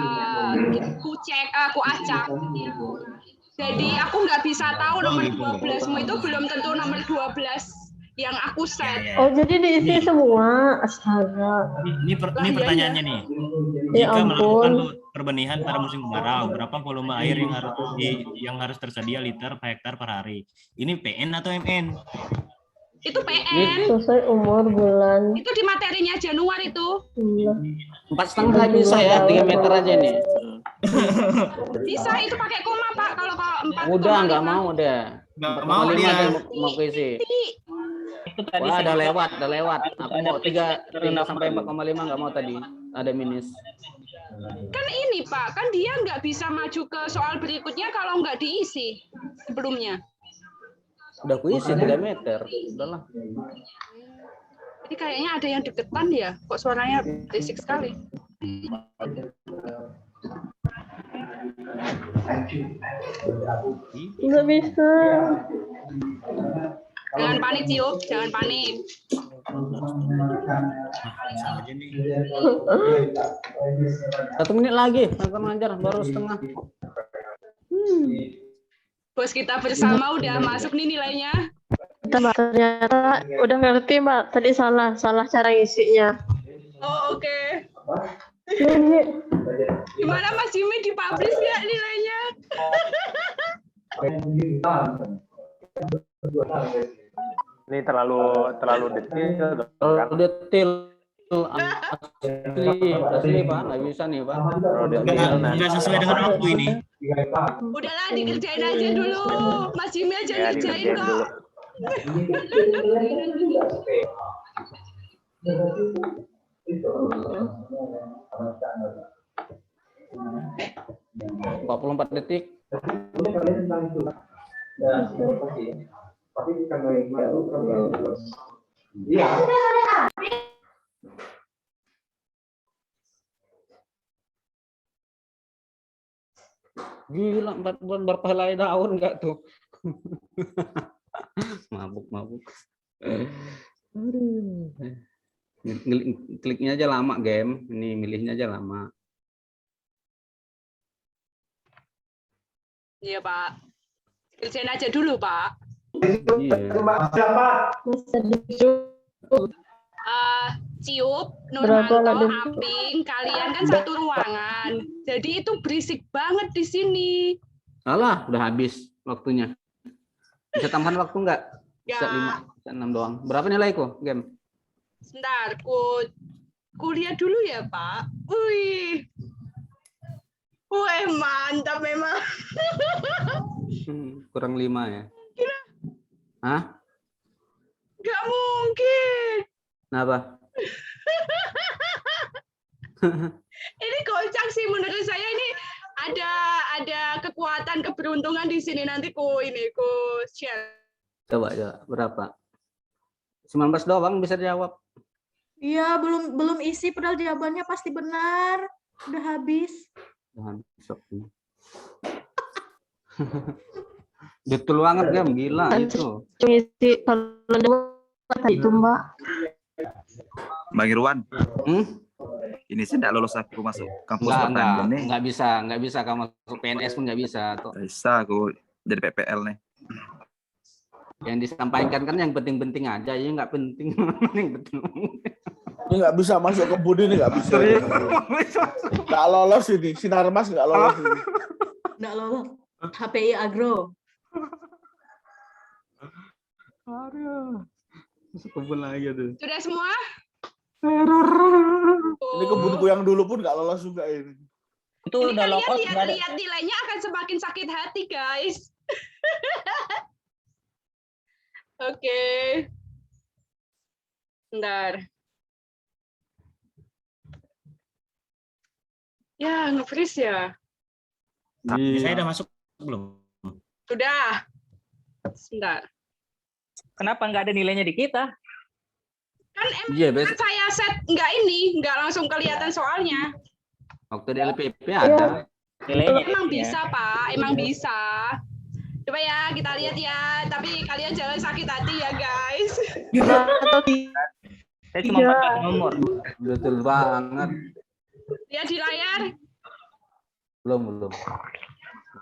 Aku acak. Jadi aku nggak bisa tahu nomor 12-mu itu belum tentu nomor 12 yang aku set. Oh, jadi diisi semua. Astaga. Ini pertanyaannya nih. Ya Jika melakukan ampun. perbenihan pada musim kemarau, berapa volume air yang harus tersedia liter per hektar per hari? Ini PN atau MN? Itu PN. Selesai umur bulan. Itu di materinya Januari itu. 4,5 bisa ya, 3 meter aja nih. Bisa itu pakai koma Pak. Kalau 4,5. Udah nggak mau deh. Nggak mau dia. Mau keisi. Wah, udah lewat. Aku mau 3 sampai 4,5 nggak mau tadi. Ada minus. Kan ini Pak, kan dia nggak bisa maju ke soal berikutnya kalau nggak diisi sebelumnya. Udah kuisi 3 meter. Udahlah. Jadi kayaknya ada yang deketan ya. Kok suaranya berisik sekali. Nggak bisa. Jangan panik, Ciup. Jangan panik. Satu menit lagi, akan lancar baru setengah. Bos kita bersama udah masuk nih nilainya. Ternyata udah ngerti, Mbak. Tadi salah cara ngisinya. Oh, oke. Gimana Mas Jimmy dipublish ya nilainya? Ini terlalu detail. Terlalu detail. Asli Pak, nggak bisa nih Pak. Nggak sesuai dengan waktu ini. Udahlah dikerjain aja dulu. Mas Jimmy aja ngerjain kok. 44 detik. Gila, 4 bulan berpahalai daun enggak tuh? Mabuk. Aduh. Kliknya aja lama game, ini milihnya aja lama. Iya Pak. Kerjain aja dulu Pak. Iya. Ciup, Nurmanto, Aping, kalian kan satu ruangan. Jadi itu berisik banget di sini. Alah, udah habis waktunya. Bisa tambahan waktu enggak? Ya. Bisa 5, bisa 6 doang. Berapa nilaiku game? Sebentar, ku kuliah dulu ya, Pak. Wih. Wih, mantap memang. Kurang 5 ya. Gila. Hah? Nggak mungkin. Kenapa? Ini kocak sih menurut saya, ini ada kekuatan keberuntungan di sini, nanti ku share. Coba berapa? 19 doang bisa jawab. Iya, belum isi padahal jawabannya pasti benar. Udah habis. Betul banget Gam, gila itu. Isi kalau debat itu Mbak. Bang Irwan, ini sih tidak lolos aku masuk kampus pertanian nih. Nggak bisa kamu masuk PNS pun nggak bisa. Bisa aku jadi PPL nih. Yang disampaikan kan yang penting-penting aja, ya nggak penting. Betul. Ini nggak bisa masuk ke budi, ini nggak bisa. Nggak lolos ini, sinar mas nggak lolos ini. Nggak lolos. HPI Agro. Aduh. Masuk kebun lagi tuh. Sudah semua? Ini kebunku yang dulu pun nggak lolos juga ini. Itu udah lolos. Lihat nilainya akan semakin sakit hati, guys. Oke. Bentar. Ya, nge-freeze ya. Saya udah masuk belum? Sudah. Sebentar. Kenapa nggak ada nilainya di kita? Kan emang saya set nggak langsung kelihatan soalnya. Waktu di LPP ada. Nilainya. Emang bisa, Pak. Emang bisa. Coba ya, kita lihat ya. Tapi kalian jangan sakit hati ya, guys. Saya cuma 4 nomor. Betul banget. Lihat di layar. Belum.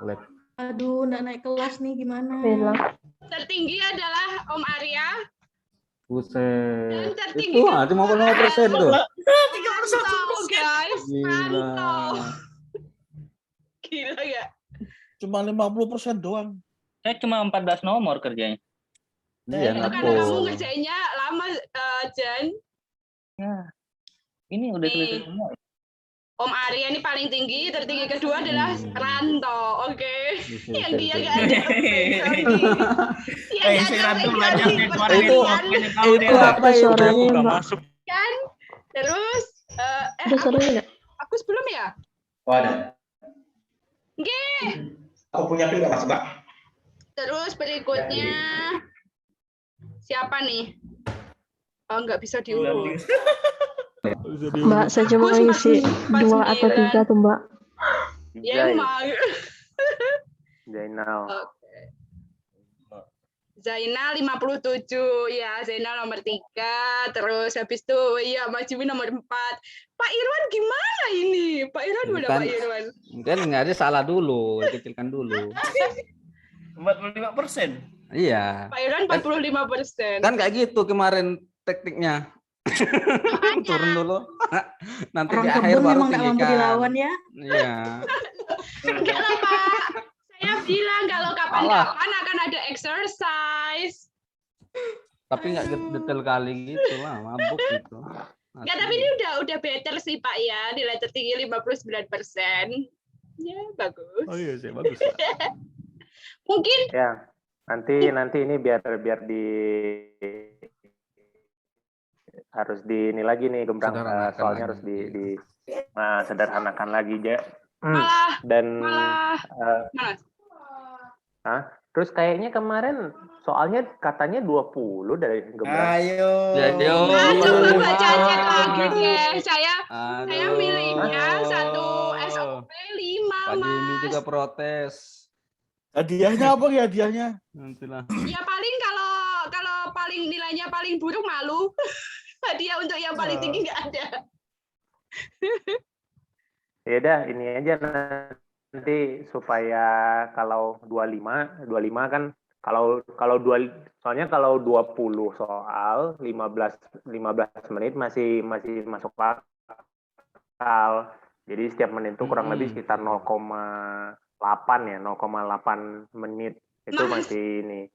Boleh. Aduh, nggak naik kelas nih, gimana? Tertinggi adalah Om Arya. Buset. Tertinggi Itu 55% tuh. 3%, guys. Gila. Gila ya. Cuma 50% doang. Saya cuma 14 nomor kerjanya. Iya, Itu karena kamu ngerjainnya lama, Jan. Ya. Ini udah selesai semua. Om Arya ini paling tinggi, tertinggi kedua adalah Ranto, oke? Yang dia nggak ada. Itu apa suaranya Mbak? Masuk. Kan? Terus, Ada suaranya nggak? aku sebelum ya? Oh, ada. Nggih. Aku punya pil nggak masuk, Mbak? Terus berikutnya siapa nih? Oh, nggak bisa diurut. Mbak, saya cuma ngisi 2 atau 3 tuh Mbak. Ya emang. Zainal. Oke. Zainal 57, ya Zainal nomor 3, terus habis itu ya Mas Jimmy nomor 4. Pak Irwan gimana ini? Pak Irwan udah Pak Irwan. Mungkin nggak ada salah dulu, kecilkan dulu. 45%. Iya. Pak Irwan 45%. Kan kayak gitu kemarin tekniknya. Turun dulu. Nanti Orang di akhir kebun baru memang nggak mampu tinggikan. dilawan ya. Iya. Enggak lah Pak. Saya bilang kalau kapan-kapan akan ada exercise. Tapi nggak detail kali gitu lah, mabuk gitu. Enggak, tapi ini udah better sih Pak ya. Nilai tertinggi 59%. Ya, bagus. Oh iya sih, bagus. Mungkin Ya, nanti ini biar di harus di ini lagi nih Gembrang, soalnya harus di sederhanakan lagi aja. Terus kayaknya kemarin soalnya katanya 20 dari Gembrang. Ayo. Aduh, baca chat lagi deh. Saya milihnya satu SOP 5, Pak Jimmy Mas. juga protes. Hadiahnya apa ya hadiahnya? Nantilah. Ya paling kalau paling nilainya paling buruk malu. Hadiah untuk yang paling tinggi nggak ada. Ya udah ini aja nanti supaya kalau 25 kan soalnya kalau 20 soal 15 menit masih masuk akal. Jadi setiap menit itu kurang lebih sekitar 0,8 menit itu Mas, masih ini.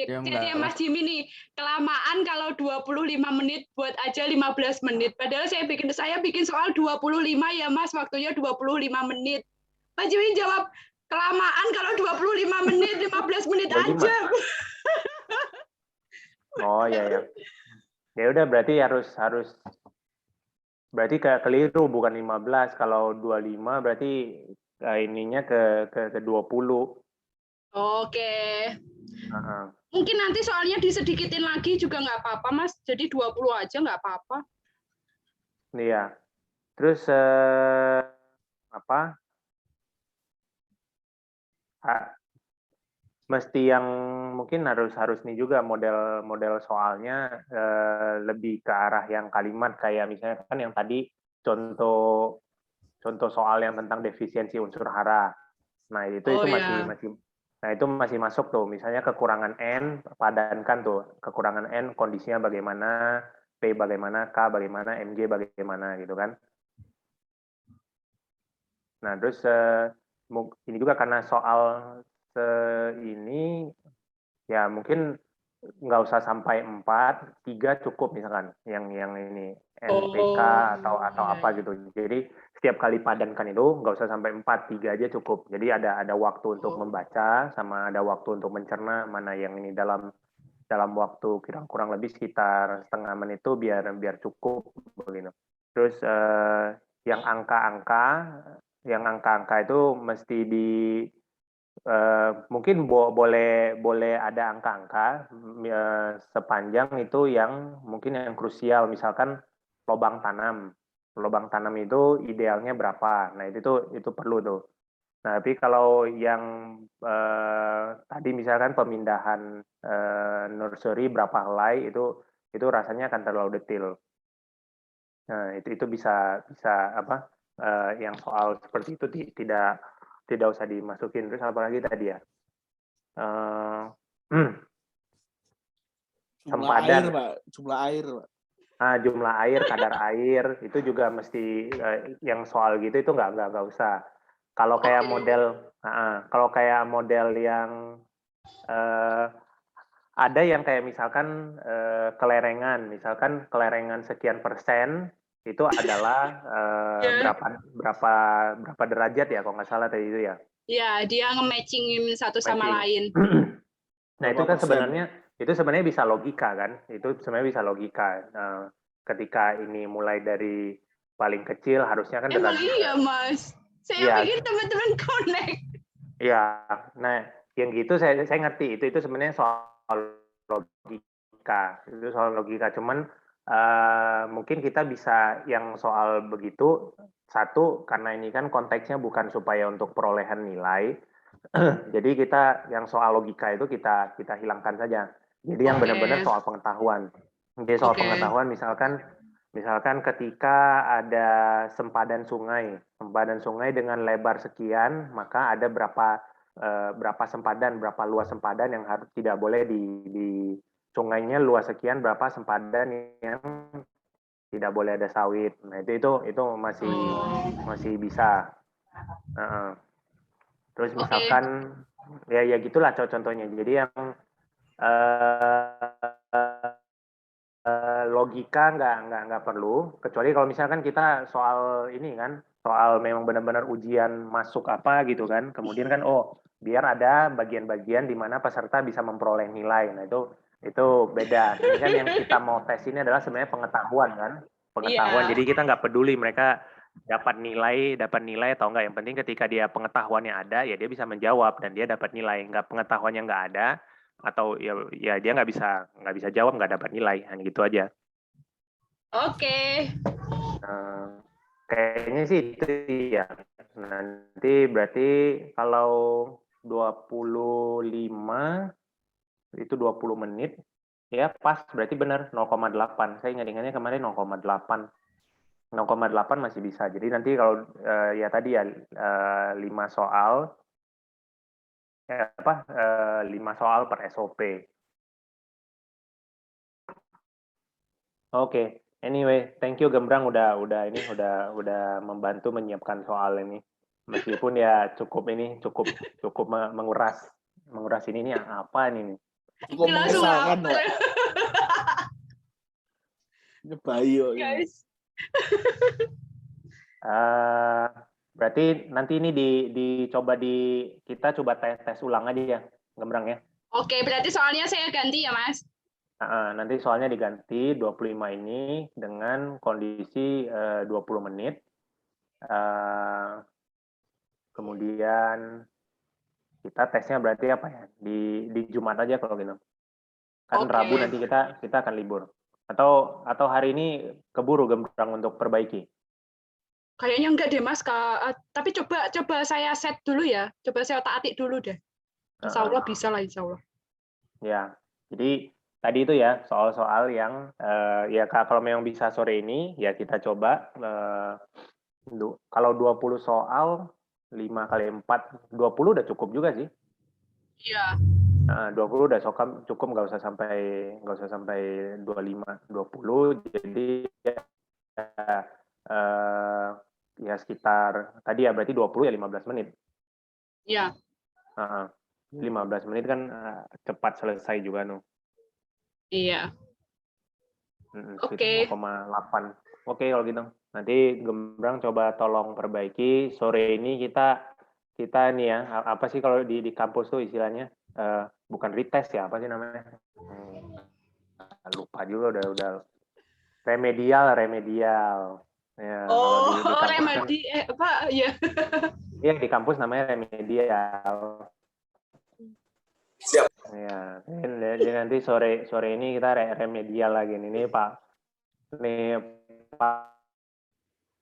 Jadi Mas Jimmy nih, kelamaan kalau 25 menit buat aja 15 menit. Padahal saya bikin soal 25 ya Mas, waktunya 25 menit. Mas Jimmy jawab, kelamaan kalau 25 menit, 15 menit 25. aja. Oh ya. Ya udah berarti harus berarti keliru bukan 15. Kalau 25 berarti ininya ke 20. Oke. Mungkin nanti soalnya disedikitin lagi juga nggak apa-apa, Mas. Jadi 20 aja nggak apa-apa. Iya. Terus apa? Mesti yang mungkin harus nih juga model soalnya lebih ke arah yang kalimat kayak misalnya kan yang tadi contoh soal yang tentang defisiensi unsur hara. Nah, itu masih masuk tuh. Misalnya kekurangan N, padankan tuh. Kekurangan N kondisinya bagaimana, P bagaimana, K bagaimana, MG bagaimana gitu kan. Nah, terus ini juga karena soal ini ya mungkin nggak usah sampai 4, 3 cukup misalkan yang ini NPK atau apa gitu. Jadi setiap kali padankan itu nggak usah sampai 4, 3 aja cukup. Jadi ada waktu untuk membaca sama ada waktu untuk mencerna mana yang ini dalam waktu kurang lebih sekitar setengah menit itu biar cukup begitu. Terus yang angka-angka itu mesti mungkin boleh ada angka-angka sepanjang itu yang mungkin yang krusial, misalkan lubang tanam itu idealnya berapa. Nah itu perlu tuh. Nah tapi kalau yang tadi misalkan pemindahan nursery berapa helai itu rasanya akan terlalu detail. Nah itu bisa apa yang soal seperti itu tidak usah dimasukin. Terus apa lagi tadi ya? Sempadan. Jumlah air, Pak. Jumlah air, kadar air, itu juga mesti yang soal gitu itu nggak usah. Kalau kayak model yang ada yang kayak misalkan kelerengan sekian persen itu adalah berapa derajat ya kalau nggak salah tadi itu ya. Ya, dia nge-matchingin satu sama lain. Nah, itu kan sebenarnya bisa logika kan? Itu sebenarnya bisa logika. Ketika ini mulai dari paling kecil harusnya kan Emang iya, Mas. Saya pikir teman-teman connect. Iya. Nah, yang gitu saya ngerti. Itu sebenarnya soal logika. Itu soal logika. Cuman mungkin kita bisa yang soal begitu, satu karena ini kan konteksnya bukan supaya untuk perolehan nilai. Jadi kita yang soal logika itu kita hilangkan saja. Jadi yang benar-benar soal pengetahuan. Jadi soal pengetahuan misalkan ketika ada sempadan sungai dengan lebar sekian, maka ada berapa sempadan, berapa luas sempadan yang harus tidak boleh di sungainya luas sekian, berapa sempadan yang tidak boleh ada sawit. Nah itu masih bisa. Terus misalkan ya gitulah contohnya. Jadi yang logika nggak perlu, kecuali kalau misalkan kita soal ini kan, soal memang benar-benar ujian masuk apa gitu kan, kemudian kan biar ada bagian-bagian di mana peserta bisa memperoleh nilai. Nah itu beda. Ini kan yang kita mau tes ini adalah sebenarnya pengetahuan kan, Jadi kita nggak peduli mereka dapat nilai atau enggak. Yang penting ketika dia pengetahuannya ada, ya dia bisa menjawab dan dia dapat nilai. Nggak pengetahuannya nggak ada, atau ya dia nggak bisa jawab, nggak dapat nilai, hanya gitu aja. Oke. Kayaknya sih itu ya. Nanti berarti kalau 25 itu 20 menit ya pas, berarti benar 0,8. Saya ingat-ingatnya kemarin 0,8 masih bisa. Jadi nanti kalau ya tadi ya 5 soal 5 soal per SOP. Oke. Anyway, thank you Gembrang udah membantu menyiapkan soal ini. Meskipun ya cukup menguras ini apa ini. Cukup Gila, mengesalkan, sulap. Pak. Ini Bayu. Guys. Berarti nanti ini kita coba tes ulang aja ya, Gembrang ya. Oke, berarti soalnya saya ganti ya, Mas. Nanti soalnya diganti 25 ini dengan kondisi 20 menit. Kemudian kita tesnya berarti apa ya? Di Jumat aja kalau gitu. Kan Rabu nanti kita akan libur. Atau hari ini keburu Gembrang untuk perbaiki. Kayaknya enggak deh, Mas. Tapi coba saya set dulu ya. Coba saya otak-atik dulu deh. Insya Allah bisa lah, insya Allah. Ya, jadi tadi itu ya soal-soal yang ya kalau memang bisa sore ini ya kita coba kalau 20 soal 5 kali 4 20 udah cukup juga sih. Iya. 20 udah cukup, nggak usah sampai 25 20. Jadi ya sekitar tadi ya berarti 20 ya 15 menit. Iya. 15 menit kan cepat selesai juga nuh. Iya. Oke. 0,8. Oke kalau gitu. Nanti Gembrang coba tolong perbaiki. Sore ini kita nih ya, apa sih kalau di kampus tuh istilahnya? Bukan retest ya, apa sih namanya? Lupa juga udah remedial. Ya, di remedi apa ya? Iya di kampus namanya remedial. Siap. Ya, jadi nanti sore ini kita remedial lagi nih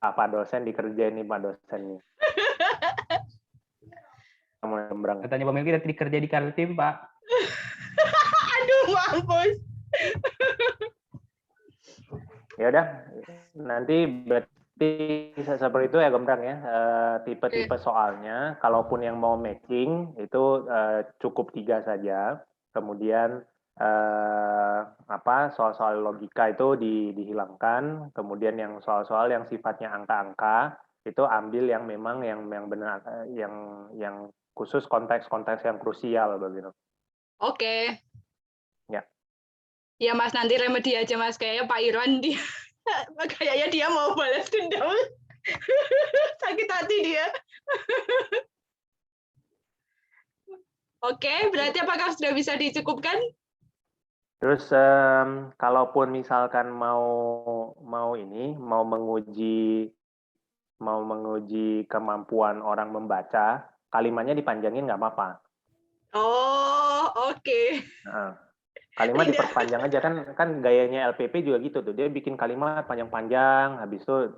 Pak dosen dikerjain nih Pak dosen nih. Katanya Pak Melki nanti dikerja di Kaltim, Pak. Aduh, mampus. Ya udah, nanti berarti seperti itu ya Gembrang ya. Tipe-tipe soalnya, kalaupun yang mau matching itu cukup 3 saja. Kemudian soal-soal logika itu dihilangkan. Kemudian yang soal-soal yang sifatnya angka-angka itu ambil yang memang yang benar, yang khusus konteks-konteks yang krusial begitu. Oke. Ya. Ya Mas, nanti remedi aja Mas. Kayaknya Pak Irwan kayaknya dia mau balas dendam. Sakit hati dia. Oke, berarti apakah sudah bisa dicukupkan? Terus kalaupun misalkan mau menguji kemampuan orang membaca, kalimatnya dipanjangin nggak apa-apa. Oh, oke. Nah, kalimat diperpanjang aja kan gayanya LPP juga gitu tuh. Dia bikin kalimat panjang-panjang, habis itu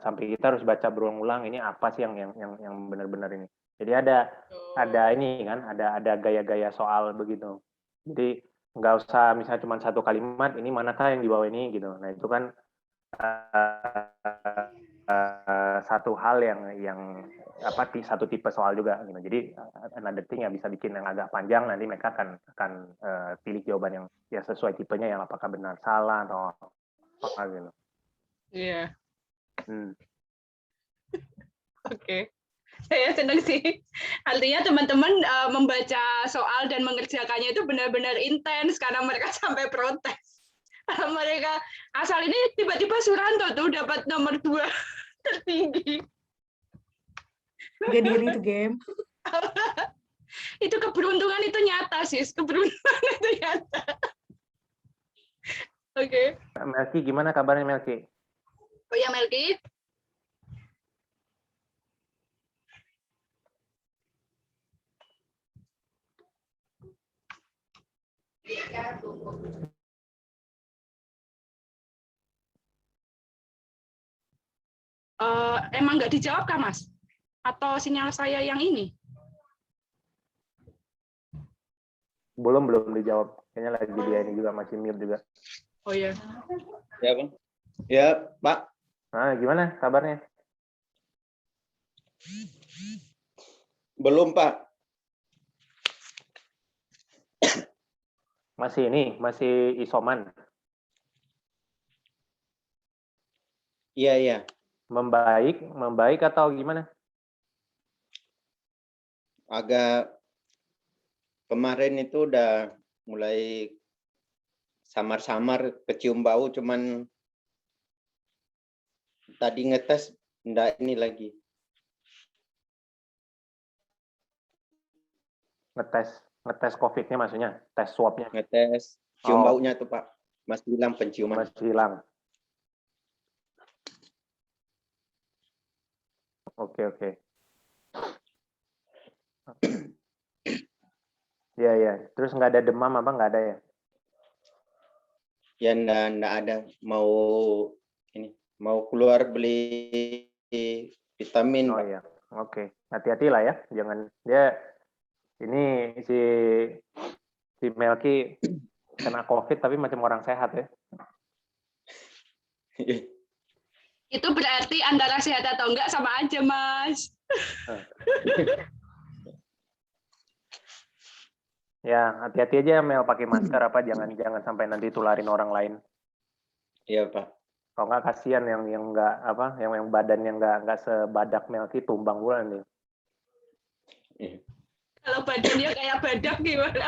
sampai kita harus baca berulang-ulang ini apa sih yang benar-benar ini. Jadi ada ini kan, ada gaya-gaya soal begitu. Jadi nggak usah misalnya cuma satu kalimat, ini manakah yang di bawah ini gitu. Nah itu kan satu hal yang satu tipe soal juga gitu. Jadi another thing yang bisa bikin yang agak panjang, nanti mereka akan pilih jawaban yang ya sesuai tipenya, yang apakah benar salah atau apa gitu. Iya. Oke. Saya senang sih. Artinya teman-teman membaca soal dan mengerjakannya itu benar-benar intens karena mereka sampai protes. Mereka asal ini tiba-tiba Suranto tuh dapat nomor 2 tertinggi. Gak itu game. Itu keberuntungan itu nyata sih, keberuntungan itu nyata. Oke. Melki, gimana kabarnya Melki? Oh ya Melki. Emang nggak dijawab kah Mas? Atau sinyal saya yang ini? Belum dijawab. Kayaknya lagi dia ini juga masih mute juga. Oh iya. Ya Bang. Ya Pak. Nah gimana kabarnya? Belum Pak. Masih isoman. Iya. Membaik atau gimana? Agak kemarin itu udah mulai samar-samar kecium bau, cuman tadi ngetes enggak ini lagi. Ngetes COVID-nya maksudnya, tes swab-nya. Ngetes cium baunya tuh Pak, masih hilang penciuman. Masih hilang. Oke. Ya. Terus nggak ada demam apa nggak ada ya? Ya enggak ada. Mau keluar beli vitamin. Oh iya. Oke. Hati-hatilah ya. Jangan ini si Melki kena COVID tapi macam orang sehat ya. Itu berarti antara sehat atau enggak sama aja, Mas. Ya, hati-hati aja Mel pakai masker apa jangan sampai nanti tularin orang lain. Iya, Pak. Kalau nggak kasihan yang nggak yang badannya nggak sebadak Melki tumbang bulan nih. Kalau badannya kayak badak gimana?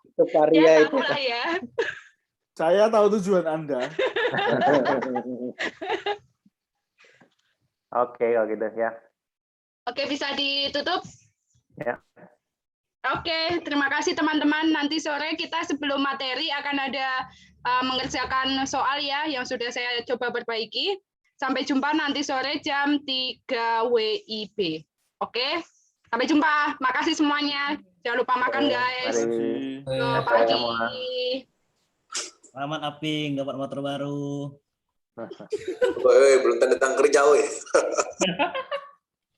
Itu Varia itu. Ya. Saya tahu tujuan Anda. Oke, kalau gitu ya. Oke, bisa ditutup? Ya. Oke, terima kasih teman-teman. Nanti sore kita sebelum materi akan ada mengerjakan soal ya yang sudah saya coba perbaiki. Sampai jumpa nanti sore jam 3 WIB. Oke, sampai jumpa. Makasih semuanya. Jangan lupa makan guys. Selamat pagi. Selamat Aping, dapat motor baru. Woi, belum tanda tangan kerja, woi.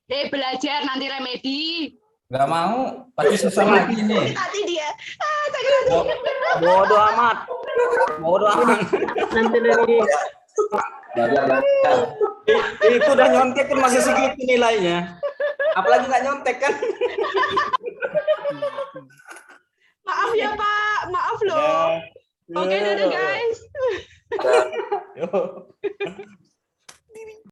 Belajar nanti remedi. Nggak mau, pasti susah lagi nih. Tadi dia. Bodoh amat. Nanti dari Itu udah nyontek pun masih segitu nilainya. Apalagi nggak nyontek kan? Maaf ya Pak, maaf loh. Oke, dadah guys.